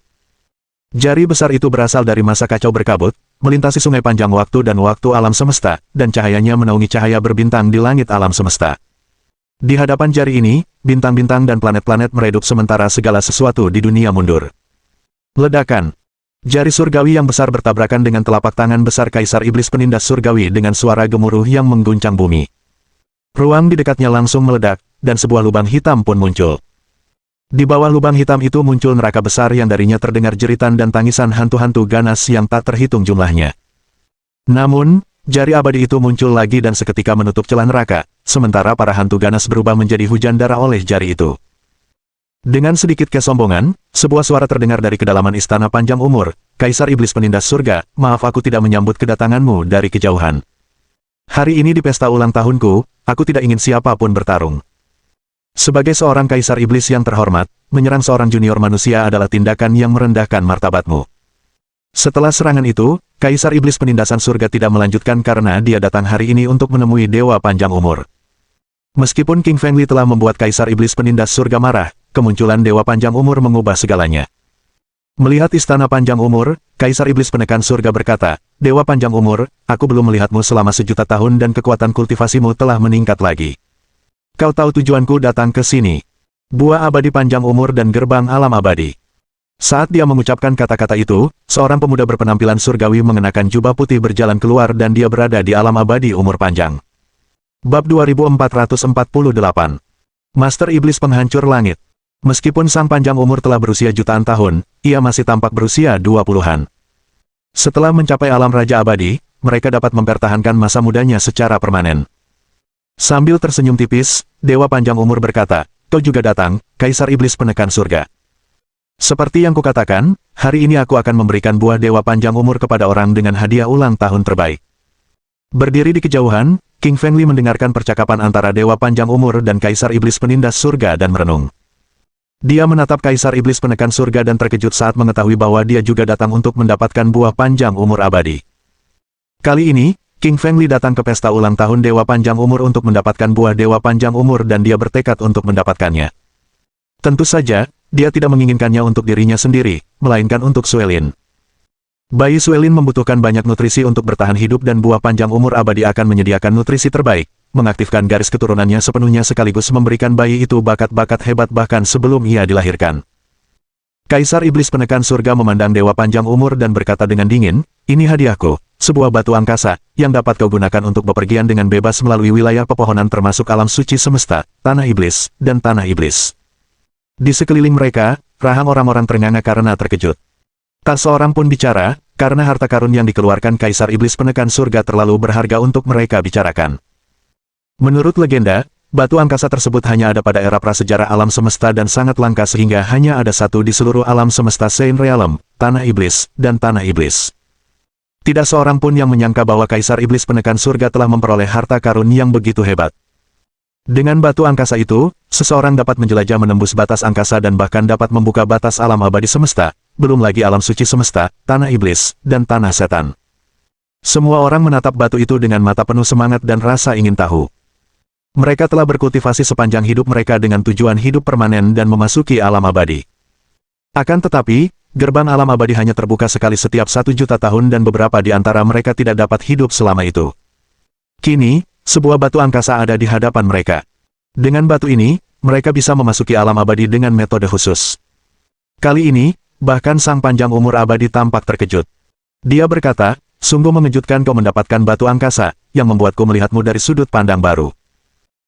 Jari besar itu berasal dari masa kacau berkabut, melintasi sungai panjang waktu dan waktu alam semesta, dan cahayanya menaungi cahaya berbintang di langit alam semesta. Di hadapan jari ini, bintang-bintang dan planet-planet meredup sementara segala sesuatu di dunia mundur. Ledakan. Jari surgawi yang besar bertabrakan dengan telapak tangan besar Kaisar Iblis penindas surgawi dengan suara gemuruh yang mengguncang bumi. Ruang di dekatnya langsung meledak, dan sebuah lubang hitam pun muncul. Di bawah lubang hitam itu muncul neraka besar yang darinya terdengar jeritan dan tangisan hantu-hantu ganas yang tak terhitung jumlahnya. Namun, jari abadi itu muncul lagi dan seketika menutup celah neraka, sementara para hantu ganas berubah menjadi hujan darah oleh jari itu. Dengan sedikit kesombongan, sebuah suara terdengar dari kedalaman istana panjang umur. Kaisar Iblis Penindas Surga, maaf aku tidak menyambut kedatanganmu dari kejauhan. Hari ini di pesta ulang tahunku, aku tidak ingin siapapun bertarung. Sebagai seorang Kaisar Iblis yang terhormat, menyerang seorang junior manusia adalah tindakan yang merendahkan martabatmu. Setelah serangan itu, Kaisar Iblis Penindasan Surga tidak melanjutkan karena dia datang hari ini untuk menemui Dewa Panjang Umur. Meskipun King Fengli telah membuat Kaisar Iblis Penindas Surga marah, kemunculan Dewa Panjang Umur mengubah segalanya. Melihat istana panjang umur, Kaisar Iblis Penekan Surga berkata, Dewa Panjang Umur, aku belum melihatmu selama 1.000.000 tahun dan kekuatan kultivasimu telah meningkat lagi. Kau tahu tujuanku datang ke sini. Buah abadi panjang umur dan gerbang alam abadi. Saat dia mengucapkan kata-kata itu, seorang pemuda berpenampilan surgawi mengenakan jubah putih berjalan keluar dan dia berada di alam abadi umur panjang. Bab 2448. Master Iblis Penghancur Langit. Meskipun sang panjang umur telah berusia jutaan tahun, ia masih tampak berusia 20-an. Setelah mencapai alam Raja Abadi, mereka dapat mempertahankan masa mudanya secara permanen. Sambil tersenyum tipis, Dewa Panjang Umur berkata, kau juga datang, Kaisar Iblis Penekan Surga. Seperti yang kukatakan, hari ini aku akan memberikan buah Dewa Panjang Umur kepada orang dengan hadiah ulang tahun terbaik. Berdiri di kejauhan, King Fengli mendengarkan percakapan antara Dewa Panjang Umur dan Kaisar Iblis Penindas Surga dan merenung. Dia menatap Kaisar Iblis Penekan Surga dan terkejut saat mengetahui bahwa dia juga datang untuk mendapatkan buah panjang umur abadi. Kali ini, King Fengli datang ke pesta ulang tahun Dewa Panjang Umur untuk mendapatkan buah Dewa Panjang Umur dan dia bertekad untuk mendapatkannya. Tentu saja, dia tidak menginginkannya untuk dirinya sendiri, melainkan untuk Suelin. Bayi Suelin membutuhkan banyak nutrisi untuk bertahan hidup dan buah panjang umur abadi akan menyediakan nutrisi terbaik, mengaktifkan garis keturunannya sepenuhnya sekaligus memberikan bayi itu bakat-bakat hebat bahkan sebelum ia dilahirkan. Kaisar Iblis Penekan Surga memandang Dewa Panjang Umur dan berkata dengan dingin, ini hadiahku, sebuah batu angkasa, yang dapat kau gunakan untuk bepergian dengan bebas melalui wilayah pepohonan termasuk alam suci semesta, tanah iblis, dan tanah iblis. Di sekeliling mereka, rahang orang-orang ternganga karena terkejut. Tak seorang pun bicara, karena harta karun yang dikeluarkan Kaisar Iblis Penekan Surga terlalu berharga untuk mereka bicarakan. Menurut legenda, batu angkasa tersebut hanya ada pada era prasejarah alam semesta dan sangat langka sehingga hanya ada satu di seluruh alam semesta Saint Realm, Tanah Iblis, dan Tanah Iblis. Tidak seorang pun yang menyangka bahwa Kaisar Iblis Penekan Surga telah memperoleh harta karun yang begitu hebat. Dengan batu angkasa itu, seseorang dapat menjelajah menembus batas angkasa dan bahkan dapat membuka batas alam abadi semesta, belum lagi alam suci semesta, Tanah Iblis, dan Tanah Setan. Semua orang menatap batu itu dengan mata penuh semangat dan rasa ingin tahu. Mereka telah berkultivasi sepanjang hidup mereka dengan tujuan hidup permanen dan memasuki alam abadi. Akan tetapi, gerbang alam abadi hanya terbuka sekali setiap 1.000.000 tahun dan beberapa di antara mereka tidak dapat hidup selama itu. Kini, sebuah batu angkasa ada di hadapan mereka. Dengan batu ini, mereka bisa memasuki alam abadi dengan metode khusus. Kali ini, bahkan sang panjang umur abadi tampak terkejut. Dia berkata, sungguh mengejutkan kau mendapatkan batu angkasa, yang membuatku melihatmu dari sudut pandang baru.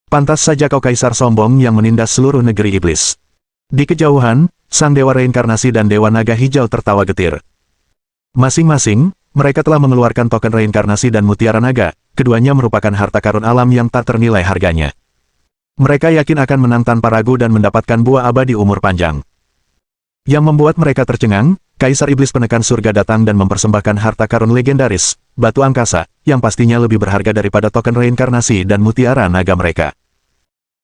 Pantas saja kau kaisar sombong yang menindas seluruh negeri iblis. Di kejauhan, sang dewa reinkarnasi dan dewa naga hijau tertawa getir. Masing-masing, mereka telah mengeluarkan token reinkarnasi dan mutiara naga, keduanya merupakan harta karun alam yang tak ternilai harganya. Mereka yakin akan menang tanpa ragu dan mendapatkan buah abadi umur panjang. Yang membuat mereka tercengang, Kaisar Iblis Penekan Surga datang dan mempersembahkan harta karun legendaris, batu angkasa, yang pastinya lebih berharga daripada token reinkarnasi dan mutiara naga mereka.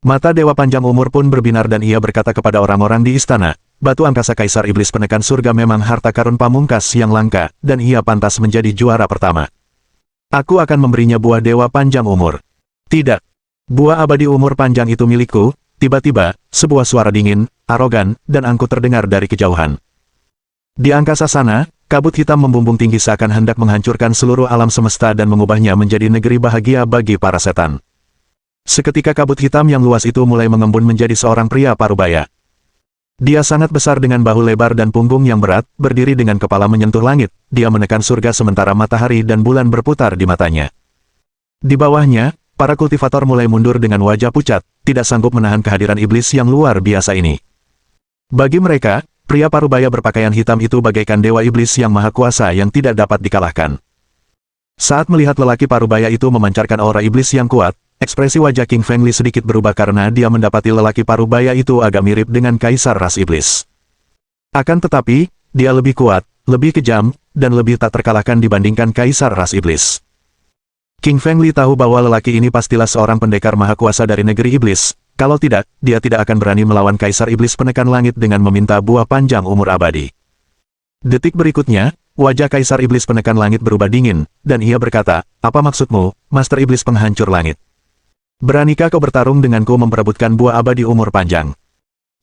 Mata Dewa Panjang Umur pun berbinar dan ia berkata kepada orang-orang di istana, batu angkasa Kaisar Iblis Penekan Surga memang harta karun pamungkas yang langka, dan ia pantas menjadi juara pertama. Aku akan memberinya buah Dewa Panjang Umur. Tidak. Buah abadi umur panjang itu milikku. Tiba-tiba, sebuah suara dingin, arogan, dan angkuh terdengar dari kejauhan. Di angkasa sana, kabut hitam membumbung tinggi seakan hendak menghancurkan seluruh alam semesta dan mengubahnya menjadi negeri bahagia bagi para setan. Seketika kabut hitam yang luas itu mulai mengembun menjadi seorang pria parubaya. Dia sangat besar dengan bahu lebar dan punggung yang berat, berdiri dengan kepala menyentuh langit, dia menekan surga sementara matahari dan bulan berputar di matanya. Di bawahnya, para kultivator mulai mundur dengan wajah pucat, tidak sanggup menahan kehadiran iblis yang luar biasa ini. Bagi mereka, pria parubaya berpakaian hitam itu bagaikan dewa iblis yang maha kuasa yang tidak dapat dikalahkan. Saat melihat lelaki parubaya itu memancarkan aura iblis yang kuat, ekspresi wajah King Feng Li sedikit berubah karena dia mendapati lelaki paruh baya itu agak mirip dengan kaisar ras iblis. Akan tetapi, dia lebih kuat, lebih kejam, dan lebih tak terkalahkan dibandingkan kaisar ras iblis. King Feng Li tahu bahwa lelaki ini pastilah seorang pendekar maha kuasa dari negeri iblis. Kalau tidak, dia tidak akan berani melawan kaisar iblis penekan langit dengan meminta buah panjang umur abadi. Detik berikutnya, wajah kaisar iblis penekan langit berubah dingin, dan ia berkata, "Apa maksudmu, Master Iblis Penghancur Langit? Beranikah kau bertarung denganku memperebutkan buah abadi umur panjang?"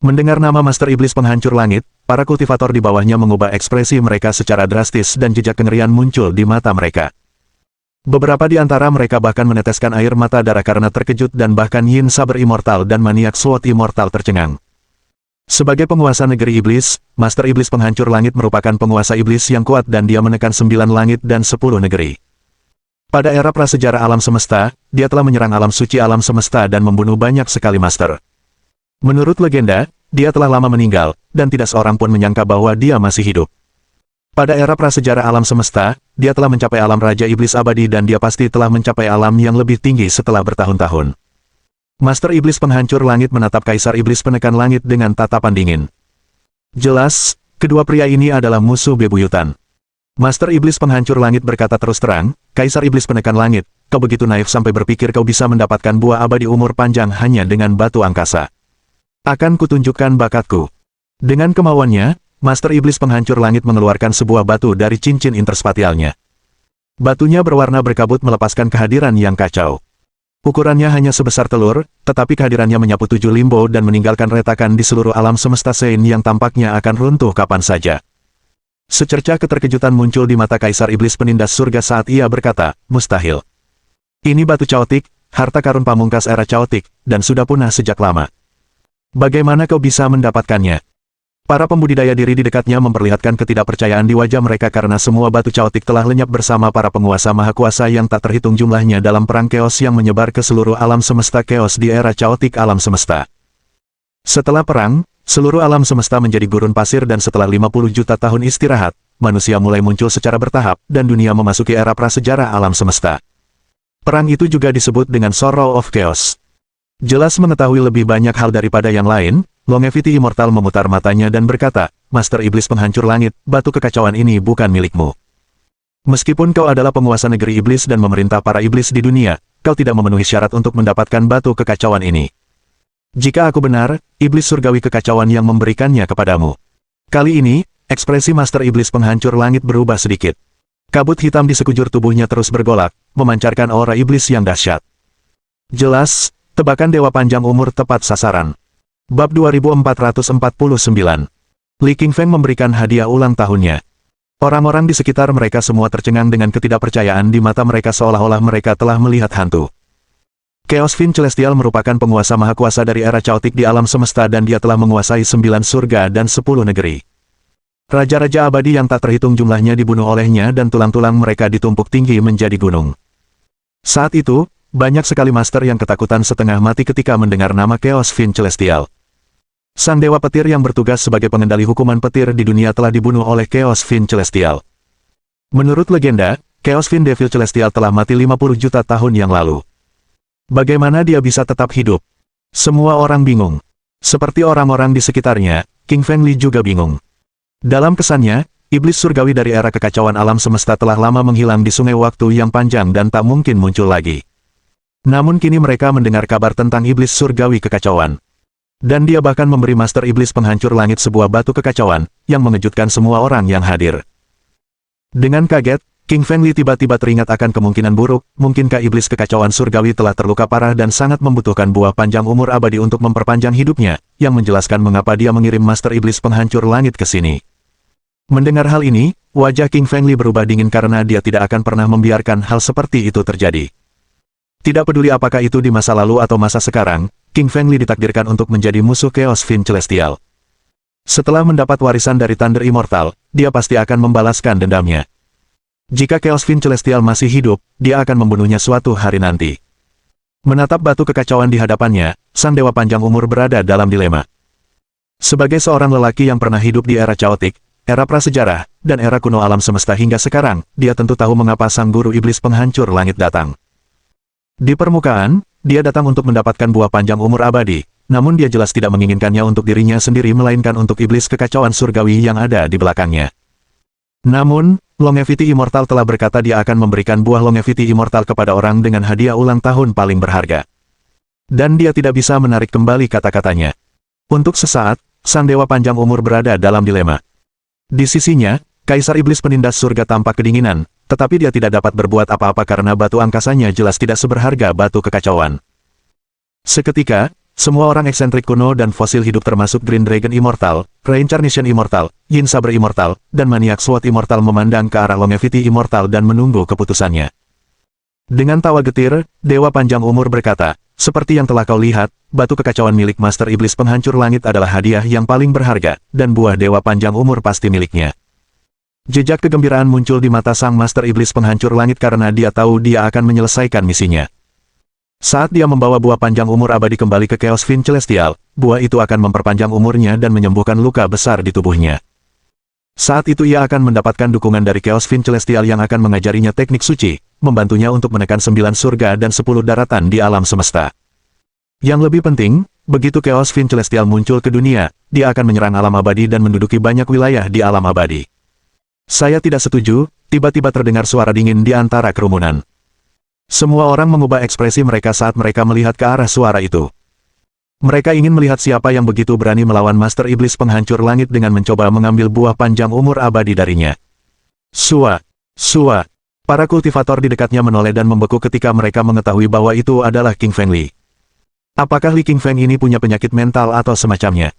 Mendengar nama Master Iblis Penghancur Langit, para kultivator di bawahnya mengubah ekspresi mereka secara drastis dan jejak kengerian muncul di mata mereka. Beberapa di antara mereka bahkan meneteskan air mata darah karena terkejut dan bahkan Yin Saber Immortal dan Maniak Sword Immortal tercengang. Sebagai penguasa negeri iblis, Master Iblis Penghancur Langit merupakan penguasa iblis yang kuat dan dia menekan 9 langit dan 10 negeri. Pada era prasejarah alam semesta, dia telah menyerang alam suci alam semesta dan membunuh banyak sekali master. Menurut legenda, dia telah lama meninggal, dan tidak seorang pun menyangka bahwa dia masih hidup. Pada era prasejarah alam semesta, dia telah mencapai alam Raja Iblis Abadi dan dia pasti telah mencapai alam yang lebih tinggi setelah bertahun-tahun. Master Iblis Penghancur Langit menatap Kaisar Iblis Penekan Langit dengan tatapan dingin. Jelas, kedua pria ini adalah musuh bebuyutan. Master Iblis Penghancur Langit berkata terus terang, "Kaisar Iblis Penekan Langit, kau begitu naif sampai berpikir kau bisa mendapatkan buah abadi umur panjang hanya dengan batu angkasa. Akan kutunjukkan bakatku." Dengan kemauannya, Master Iblis Penghancur Langit mengeluarkan sebuah batu dari cincin interspatialnya. Batunya berwarna berkabut melepaskan kehadiran yang kacau. Ukurannya hanya sebesar telur, tetapi kehadirannya menyapu 7 limbo dan meninggalkan retakan di seluruh alam semesta Sein yang tampaknya akan runtuh kapan saja. Secercah keterkejutan muncul di mata Kaisar Iblis Penindas Surga saat ia berkata, "Mustahil. Ini batu caotik, harta karun pamungkas era caotik, dan sudah punah sejak lama. Bagaimana kau bisa mendapatkannya?" Para pembudidaya diri di dekatnya memperlihatkan ketidakpercayaan di wajah mereka karena semua batu caotik telah lenyap bersama para penguasa maha kuasa yang tak terhitung jumlahnya dalam perang keos yang menyebar ke seluruh alam semesta keos di era caotik alam semesta. Setelah perang, seluruh alam semesta menjadi gurun pasir dan setelah 50 juta tahun istirahat, manusia mulai muncul secara bertahap dan dunia memasuki era prasejarah alam semesta. Perang itu juga disebut dengan Sorrow of Chaos. Jelas mengetahui lebih banyak hal daripada yang lain, Longevity Immortal memutar matanya dan berkata, "Master Iblis Penghancur Langit, batu kekacauan ini bukan milikmu. Meskipun kau adalah penguasa negeri iblis dan memerintah para iblis di dunia, kau tidak memenuhi syarat untuk mendapatkan batu kekacauan ini. Jika aku benar, iblis surgawi kekacauan yang memberikannya kepadamu." Kali ini, ekspresi Master Iblis Penghancur Langit berubah sedikit. Kabut hitam di sekujur tubuhnya terus bergolak, memancarkan aura iblis yang dahsyat. Jelas, tebakan Dewa Panjang Umur tepat sasaran. Bab 2449. Li Qingfeng memberikan hadiah ulang tahunnya. Orang-orang di sekitar mereka semua tercengang dengan ketidakpercayaan di mata mereka seolah-olah mereka telah melihat hantu. Chaos Fiend Celestial merupakan penguasa maha kuasa dari era caotik di alam semesta dan dia telah menguasai 9 surga dan 10 negeri. Raja-raja abadi yang tak terhitung jumlahnya dibunuh olehnya dan tulang-tulang mereka ditumpuk tinggi menjadi gunung. Saat itu, banyak sekali master yang ketakutan setengah mati ketika mendengar nama Chaos Fiend Celestial. Sang Dewa Petir yang bertugas sebagai pengendali hukuman petir di dunia telah dibunuh oleh Chaos Fiend Celestial. Menurut legenda, Chaos Fiend Devil Celestial telah mati 50 juta tahun yang lalu. Bagaimana dia bisa tetap hidup? Semua orang bingung. Seperti orang-orang di sekitarnya, King Feng Li juga bingung. Dalam kesannya, iblis surgawi dari era kekacauan alam semesta telah lama menghilang di sungai waktu yang panjang dan tak mungkin muncul lagi. Namun kini mereka mendengar kabar tentang iblis surgawi kekacauan. Dan dia bahkan memberi Master Iblis Penghancur Langit sebuah batu kekacauan, yang mengejutkan semua orang yang hadir. Dengan kaget, King Feng Li tiba-tiba teringat akan kemungkinan buruk, mungkinkah iblis kekacauan surgawi telah terluka parah dan sangat membutuhkan buah panjang umur abadi untuk memperpanjang hidupnya, yang menjelaskan mengapa dia mengirim Master Iblis Penghancur Langit ke sini. Mendengar hal ini, wajah King Feng Li berubah dingin karena dia tidak akan pernah membiarkan hal seperti itu terjadi. Tidak peduli apakah itu di masa lalu atau masa sekarang, King Feng Li ditakdirkan untuk menjadi musuh Chaos Fiend Celestial. Setelah mendapat warisan dari Thunder Immortal, dia pasti akan membalaskan dendamnya. Jika Chaos Fiend Celestial masih hidup, dia akan membunuhnya suatu hari nanti. Menatap batu kekacauan di hadapannya, Sang Dewa Panjang Umur berada dalam dilema. Sebagai seorang lelaki yang pernah hidup di era caotik, era prasejarah, dan era kuno alam semesta hingga sekarang, dia tentu tahu mengapa Sang Guru Iblis Penghancur Langit datang. Di permukaan, dia datang untuk mendapatkan buah panjang umur abadi, namun dia jelas tidak menginginkannya untuk dirinya sendiri melainkan untuk iblis kekacauan surgawi yang ada di belakangnya. Namun, Longevity Immortal telah berkata dia akan memberikan buah Longevity Immortal kepada orang dengan hadiah ulang tahun paling berharga. Dan dia tidak bisa menarik kembali kata-katanya. Untuk sesaat, sang dewa panjang umur berada dalam dilema. Di sisinya, Kaisar Iblis Penindas Surga tampak kedinginan, tetapi dia tidak dapat berbuat apa-apa karena batu angkasanya jelas tidak seberharga batu kekacauan. Seketika, semua orang eksentrik kuno dan fosil hidup termasuk Green Dragon Immortal, Reincarnation Immortal, Yin Saber Immortal, dan Maniac Sword Immortal memandang ke arah Longevity Immortal dan menunggu keputusannya. Dengan tawa getir, Dewa Panjang Umur berkata, "Seperti yang telah kau lihat, batu kekacauan milik Master Iblis Penghancur Langit adalah hadiah yang paling berharga, dan buah Dewa Panjang Umur pasti miliknya." Jejak kegembiraan muncul di mata sang Master Iblis Penghancur Langit karena dia tahu dia akan menyelesaikan misinya. Saat dia membawa buah panjang umur abadi kembali ke Chaos Fin Celestial, buah itu akan memperpanjang umurnya dan menyembuhkan luka besar di tubuhnya. Saat itu ia akan mendapatkan dukungan dari Chaos Fin Celestial yang akan mengajarinya teknik suci, membantunya untuk menekan 9 surga dan 10 daratan di alam semesta. Yang lebih penting, begitu Chaos Fin Celestial muncul ke dunia, dia akan menyerang alam abadi dan menduduki banyak wilayah di alam abadi. "Saya tidak setuju," tiba-tiba terdengar suara dingin di antara kerumunan. Semua orang mengubah ekspresi mereka saat mereka melihat ke arah suara itu. Mereka ingin melihat siapa yang begitu berani melawan Master Iblis Penghancur Langit dengan mencoba mengambil buah panjang umur abadi darinya. Sua! Sua! Para kultivator di dekatnya menoleh dan membeku ketika mereka mengetahui bahwa itu adalah King Feng Li. Apakah Li King Feng ini punya penyakit mental atau semacamnya?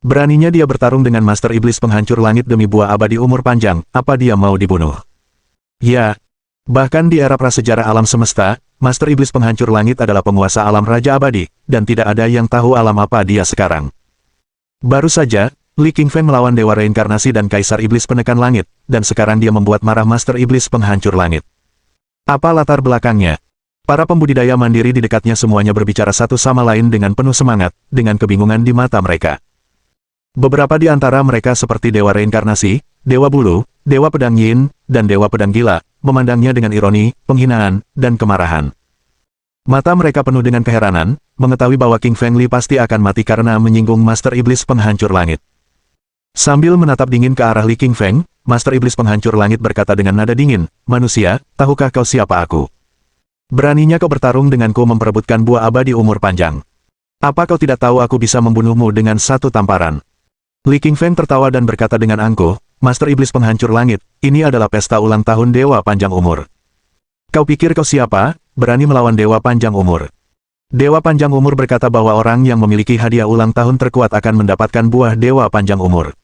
Beraninya dia bertarung dengan Master Iblis Penghancur Langit demi buah abadi umur panjang, apa dia mau dibunuh? Ya, bahkan di era prasejarah alam semesta, Master Iblis Penghancur Langit adalah penguasa alam Raja Abadi, dan tidak ada yang tahu alam apa dia sekarang. Baru saja, Li King Feng melawan Dewa Reinkarnasi dan Kaisar Iblis Penekan Langit, dan sekarang dia membuat marah Master Iblis Penghancur Langit. Apa latar belakangnya? Para pembudidaya mandiri di dekatnya semuanya berbicara satu sama lain dengan penuh semangat, dengan kebingungan di mata mereka. Beberapa di antara mereka seperti Dewa Reinkarnasi, Dewa Bulu, Dewa Pedang Yin, dan Dewa Pedang Gila, memandangnya dengan ironi, penghinaan, dan kemarahan. Mata mereka penuh dengan keheranan, mengetahui bahwa King Feng Li pasti akan mati karena menyinggung Master Iblis Penghancur Langit. Sambil menatap dingin ke arah Li King Feng, Master Iblis Penghancur Langit berkata dengan nada dingin, "Manusia, tahukah kau siapa aku? Beraninya kau bertarung denganku memperebutkan buah abadi umur panjang. Apa kau tidak tahu aku bisa membunuhmu dengan satu tamparan?" Li King Feng tertawa dan berkata dengan angkuh, "Master Iblis Penghancur Langit, ini adalah pesta ulang tahun Dewa Panjang Umur. Kau pikir kau siapa, berani melawan Dewa Panjang Umur?" Dewa Panjang Umur berkata bahwa orang yang memiliki hadiah ulang tahun terkuat akan mendapatkan buah Dewa Panjang Umur.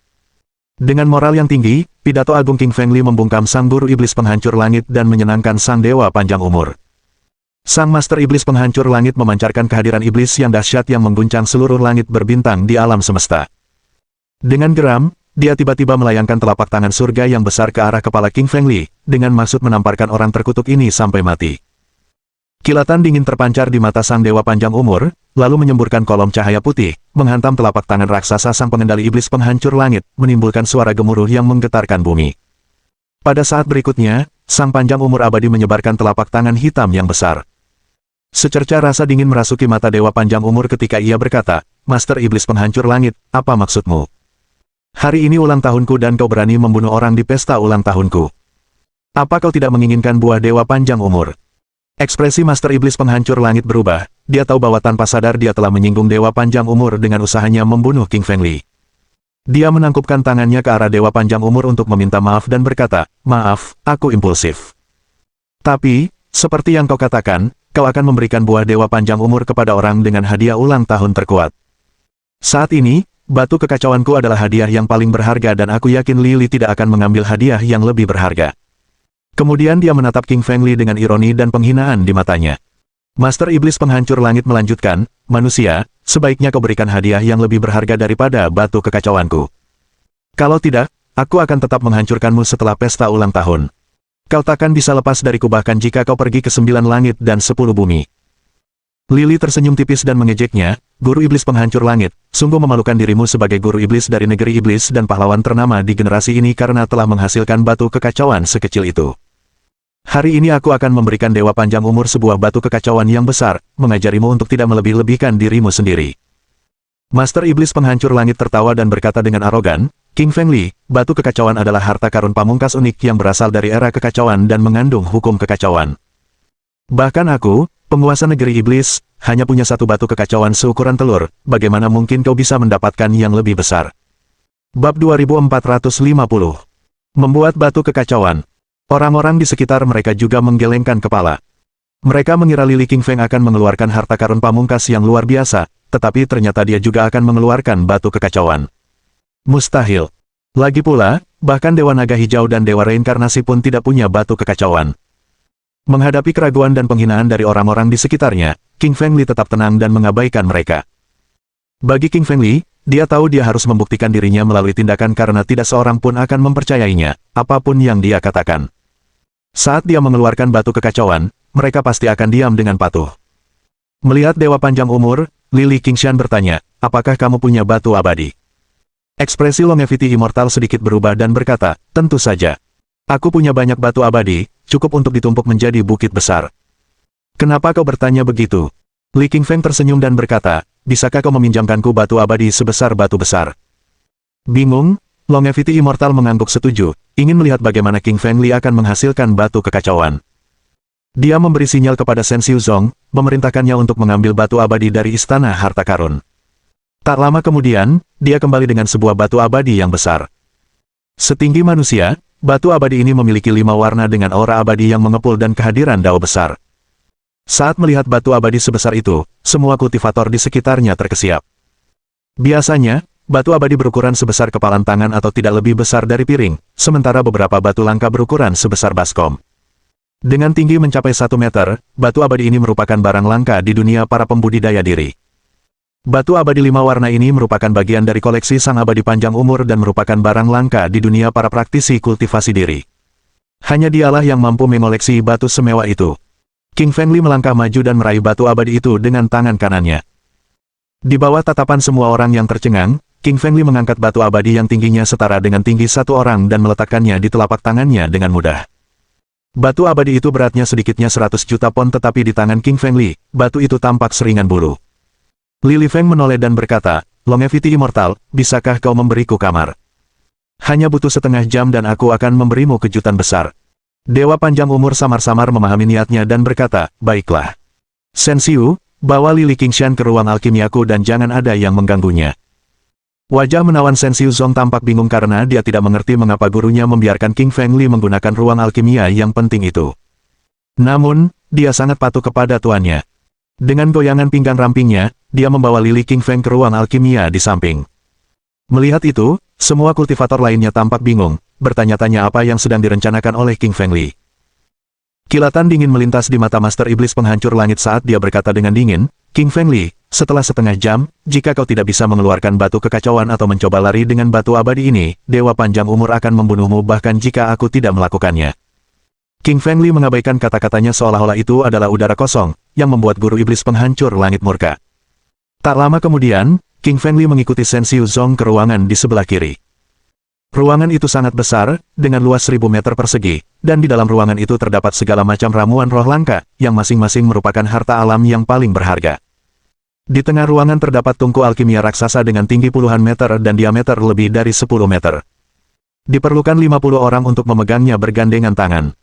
Dengan moral yang tinggi, pidato agung King Feng Li membungkam sang guru Iblis Penghancur Langit dan menyenangkan sang Dewa Panjang Umur. Sang Master Iblis Penghancur Langit memancarkan kehadiran iblis yang dahsyat yang mengguncang seluruh langit berbintang di alam semesta. Dengan geram, dia tiba-tiba melayangkan telapak tangan surga yang besar ke arah kepala King Feng Li, dengan maksud menamparkan orang terkutuk ini sampai mati. Kilatan dingin terpancar di mata sang Dewa Panjang Umur, lalu menyemburkan kolom cahaya putih, menghantam telapak tangan raksasa sang pengendali Iblis Penghancur Langit, menimbulkan suara gemuruh yang menggetarkan bumi. Pada saat berikutnya, sang Panjang Umur Abadi menyebarkan telapak tangan hitam yang besar. Secerca rasa dingin merasuki mata Dewa Panjang Umur ketika ia berkata, "Master Iblis Penghancur Langit, apa maksudmu? Hari ini ulang tahunku dan kau berani membunuh orang di pesta ulang tahunku. Apa kau tidak menginginkan buah Dewa Panjang Umur?" Ekspresi Master Iblis Penghancur Langit berubah, dia tahu bahwa tanpa sadar dia telah menyinggung Dewa Panjang Umur dengan usahanya membunuh King Feng Li. Dia menangkupkan tangannya ke arah Dewa Panjang Umur untuk meminta maaf dan berkata, "Maaf, aku impulsif. Tapi, seperti yang kau katakan, kau akan memberikan buah Dewa Panjang Umur kepada orang dengan hadiah ulang tahun terkuat. Saat ini, batu kekacauanku adalah hadiah yang paling berharga dan aku yakin Li tidak akan mengambil hadiah yang lebih berharga." Kemudian dia menatap King Feng Li dengan ironi dan penghinaan di matanya. Master Iblis Penghancur Langit melanjutkan, "Manusia, sebaiknya kau berikan hadiah yang lebih berharga daripada batu kekacauanku. Kalau tidak, aku akan tetap menghancurkanmu setelah pesta ulang tahun. Kau takkan bisa lepas dariku bahkan jika kau pergi ke 9 langit dan 10 bumi." Lili tersenyum tipis dan mengejeknya, "Guru Iblis Penghancur Langit, sungguh memalukan dirimu sebagai guru iblis dari negeri iblis dan pahlawan ternama di generasi ini karena telah menghasilkan batu kekacauan sekecil itu. Hari ini aku akan memberikan Dewa Panjang Umur sebuah batu kekacauan yang besar, mengajarimu untuk tidak melebih-lebihkan dirimu sendiri. Master Iblis Penghancur Langit tertawa dan berkata dengan arogan, King Feng Li, batu kekacauan adalah harta karun pamungkas unik yang berasal dari era kekacauan dan mengandung hukum kekacauan. Bahkan aku, penguasa negeri iblis, hanya punya satu batu kekacauan seukuran telur, bagaimana mungkin kau bisa mendapatkan yang lebih besar? Bab 2450. Membuat batu kekacauan. Orang-orang di sekitar mereka juga menggelengkan kepala. Mereka mengira Li King Feng akan mengeluarkan harta karun pamungkas yang luar biasa, tetapi ternyata dia juga akan mengeluarkan batu kekacauan. Mustahil. Lagi pula, bahkan Dewa Naga Hijau dan Dewa Reinkarnasi pun tidak punya batu kekacauan. Menghadapi keraguan dan penghinaan dari orang-orang di sekitarnya, King Feng Li tetap tenang dan mengabaikan mereka. Bagi King Feng Li, dia tahu dia harus membuktikan dirinya melalui tindakan karena tidak seorang pun akan mempercayainya, apapun yang dia katakan. Saat dia mengeluarkan batu kekacauan, mereka pasti akan diam dengan patuh. Melihat Dewa Panjang Umur, Li Qingshan bertanya, apakah kamu punya batu abadi? Ekspresi Longevity Immortal sedikit berubah dan berkata, tentu saja. Aku punya banyak batu abadi, cukup untuk ditumpuk menjadi bukit besar. Kenapa kau bertanya begitu? Li King Feng tersenyum dan berkata, bisakah kau meminjamkanku batu abadi sebesar batu besar? Bingung, Longevity Immortal mengangguk setuju, ingin melihat bagaimana King Feng Li akan menghasilkan batu kekacauan. Dia memberi sinyal kepada Shen Xiuzong, memerintahkannya untuk mengambil batu abadi dari istana harta karun. Tak lama kemudian, dia kembali dengan sebuah batu abadi yang besar. Setinggi manusia, batu abadi ini memiliki 5 warna dengan aura abadi yang mengepul dan kehadiran dao besar. Saat melihat batu abadi sebesar itu, semua kultivator di sekitarnya terkesiap. Biasanya, batu abadi berukuran sebesar kepalan tangan atau tidak lebih besar dari piring, sementara beberapa batu langka berukuran sebesar baskom. Dengan tinggi mencapai 1 meter, batu abadi ini merupakan barang langka di dunia para pembudidaya diri. Batu abadi 5 warna ini merupakan bagian dari koleksi Sang Abadi Panjang Umur dan merupakan barang langka di dunia para praktisi kultivasi diri. Hanya dialah yang mampu mengoleksi batu semewah itu. King Feng Li melangkah maju dan meraih batu abadi itu dengan tangan kanannya. Di bawah tatapan semua orang yang tercengang, King Feng Li mengangkat batu abadi yang tingginya setara dengan tinggi satu orang dan meletakkannya di telapak tangannya dengan mudah. Batu abadi itu beratnya sedikitnya 100 juta pon tetapi di tangan King Feng Li, batu itu tampak seringan bulu. Li Feng menoleh dan berkata, Longevity Immortal, bisakah kau memberiku kamar? Hanya butuh setengah jam dan aku akan memberimu kejutan besar. Dewa Panjang Umur samar-samar memahami niatnya dan berkata, baiklah. Shen Xiu, bawa Li Qingshan ke ruang alkimiaku dan jangan ada yang mengganggunya. Wajah menawan Shen Xiuzong tampak bingung karena dia tidak mengerti mengapa gurunya membiarkan King Feng Li menggunakan ruang alkimia yang penting itu. Namun, dia sangat patuh kepada tuannya. Dengan goyangan pinggang rampingnya, dia membawa Li King Feng ke ruang alkimia di samping. Melihat itu, semua kultivator lainnya tampak bingung, bertanya-tanya apa yang sedang direncanakan oleh King Feng Li. Kilatan dingin melintas di mata Master Iblis Penghancur Langit saat dia berkata dengan dingin, King Feng Li, setelah setengah jam, jika kau tidak bisa mengeluarkan batu kekacauan atau mencoba lari dengan batu abadi ini, Dewa Panjang Umur akan membunuhmu bahkan jika aku tidak melakukannya. King Feng Li mengabaikan kata-katanya seolah-olah itu adalah udara kosong, yang membuat guru iblis penghancur langit murka. Tak lama kemudian, King Feng Li mengikuti Shen Xiuzong ke ruangan di sebelah kiri. Ruangan itu sangat besar, dengan luas 1000 meter persegi, dan di dalam ruangan itu terdapat segala macam ramuan roh langka, yang masing-masing merupakan harta alam yang paling berharga. Di tengah ruangan terdapat tungku alkimia raksasa dengan tinggi puluhan meter dan diameter lebih dari 10 meter. Diperlukan 50 orang untuk memegangnya bergandengan tangan.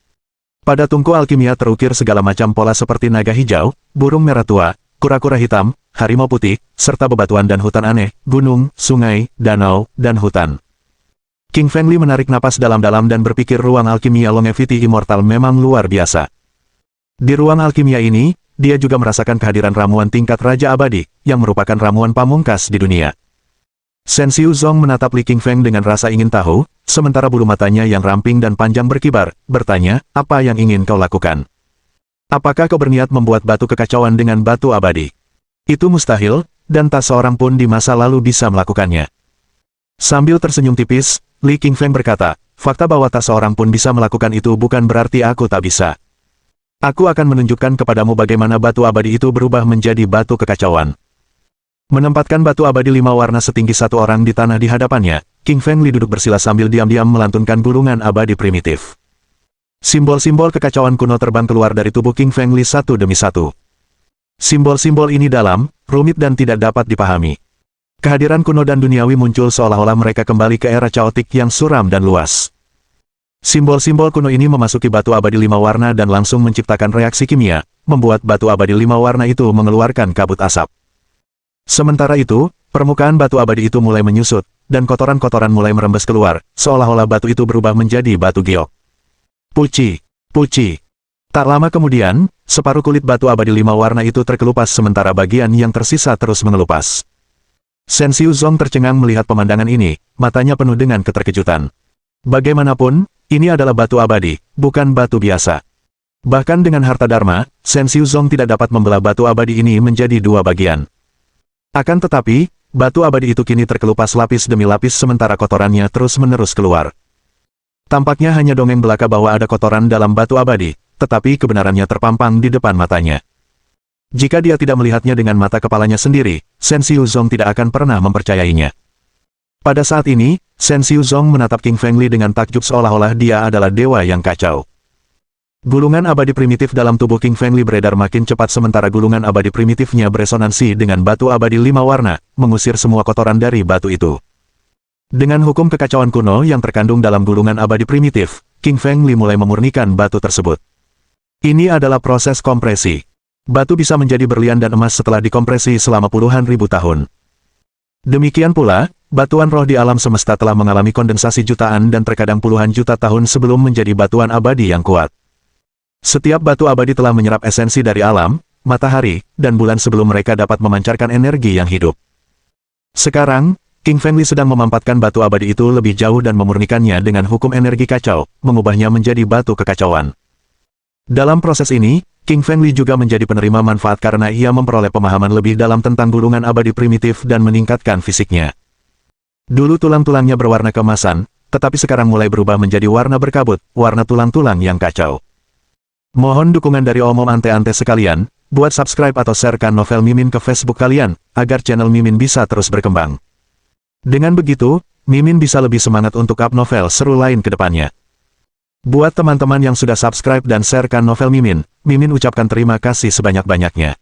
Pada tungku alkimia terukir segala macam pola seperti naga hijau, burung merah tua, kura-kura hitam, harimau putih, serta bebatuan dan hutan aneh, gunung, sungai, danau, dan hutan. King Feng Li menarik napas dalam-dalam dan berpikir ruang alkimia Longevity Immortal memang luar biasa. Di ruang alkimia ini, dia juga merasakan kehadiran ramuan tingkat Raja Abadi, yang merupakan ramuan pamungkas di dunia. Shen Xiuzong menatap Li King Feng dengan rasa ingin tahu, sementara bulu matanya yang ramping dan panjang berkibar, bertanya, apa yang ingin kau lakukan? Apakah kau berniat membuat batu kekacauan dengan batu abadi? Itu mustahil, dan tak seorang pun di masa lalu bisa melakukannya. Sambil tersenyum tipis, Li King Feng berkata, fakta bahwa tak seorang pun bisa melakukan itu bukan berarti aku tak bisa. Aku akan menunjukkan kepadamu bagaimana batu abadi itu berubah menjadi batu kekacauan. Menempatkan batu abadi 5 warna setinggi 1 orang di tanah di hadapannya, King Feng Li duduk bersila sambil diam-diam melantunkan gulungan abadi primitif. Simbol-simbol kekacauan kuno terbang keluar dari tubuh King Feng Li satu demi satu. Simbol-simbol ini dalam, rumit dan tidak dapat dipahami. Kehadiran kuno dan duniawi muncul seolah-olah mereka kembali ke era caotik yang suram dan luas. Simbol-simbol kuno ini memasuki batu abadi 5 warna dan langsung menciptakan reaksi kimia, membuat batu abadi 5 warna itu mengeluarkan kabut asap. Sementara itu, permukaan batu abadi itu mulai menyusut, dan kotoran-kotoran mulai merembes keluar, seolah-olah batu itu berubah menjadi batu giok. Puci, puci. Tak lama kemudian, separuh kulit batu abadi 5 warna itu terkelupas sementara bagian yang tersisa terus mengelupas. Shen Xiuzong tercengang melihat pemandangan ini, matanya penuh dengan keterkejutan. Bagaimanapun, ini adalah batu abadi, bukan batu biasa. Bahkan dengan harta dharma, Shen Xiuzong tidak dapat membelah batu abadi ini menjadi 2 bagian. Akan tetapi, batu abadi itu kini terkelupas lapis demi lapis sementara kotorannya terus-menerus keluar. Tampaknya hanya dongeng belaka bahwa ada kotoran dalam batu abadi, tetapi kebenarannya terpampang di depan matanya. Jika dia tidak melihatnya dengan mata kepalanya sendiri, Shen Xiuzong tidak akan pernah mempercayainya. Pada saat ini, Shen Xiuzong menatap King Feng Li dengan takjub seolah-olah dia adalah dewa yang kacau. Gulungan abadi primitif dalam tubuh King Feng Li beredar makin cepat sementara gulungan abadi primitifnya beresonansi dengan batu abadi 5 warna, mengusir semua kotoran dari batu itu. Dengan hukum kekacauan kuno yang terkandung dalam gulungan abadi primitif, King Feng Li mulai memurnikan batu tersebut. Ini adalah proses kompresi. Batu bisa menjadi berlian dan emas setelah dikompresi selama puluhan ribu tahun. Demikian pula, batuan roh di alam semesta telah mengalami kondensasi jutaan dan terkadang puluhan juta tahun sebelum menjadi batuan abadi yang kuat. Setiap batu abadi telah menyerap esensi dari alam, matahari, dan bulan sebelum mereka dapat memancarkan energi yang hidup. Sekarang, King Feng Li sedang memampatkan batu abadi itu lebih jauh dan memurnikannya dengan hukum energi kacau, mengubahnya menjadi batu kekacauan. Dalam proses ini, King Feng Li juga menjadi penerima manfaat karena ia memperoleh pemahaman lebih dalam tentang gulungan abadi primitif dan meningkatkan fisiknya. Dulu tulang-tulangnya berwarna keemasan, tetapi sekarang mulai berubah menjadi warna berkabut, warna tulang-tulang yang kacau. Mohon dukungan dari Om ante-ante sekalian, buat subscribe atau sharekan novel Mimin ke Facebook kalian, agar channel Mimin bisa terus berkembang. Dengan begitu, Mimin bisa lebih semangat untuk up novel seru lain ke depannya. Buat teman-teman yang sudah subscribe dan sharekan novel Mimin, Mimin ucapkan terima kasih sebanyak-banyaknya.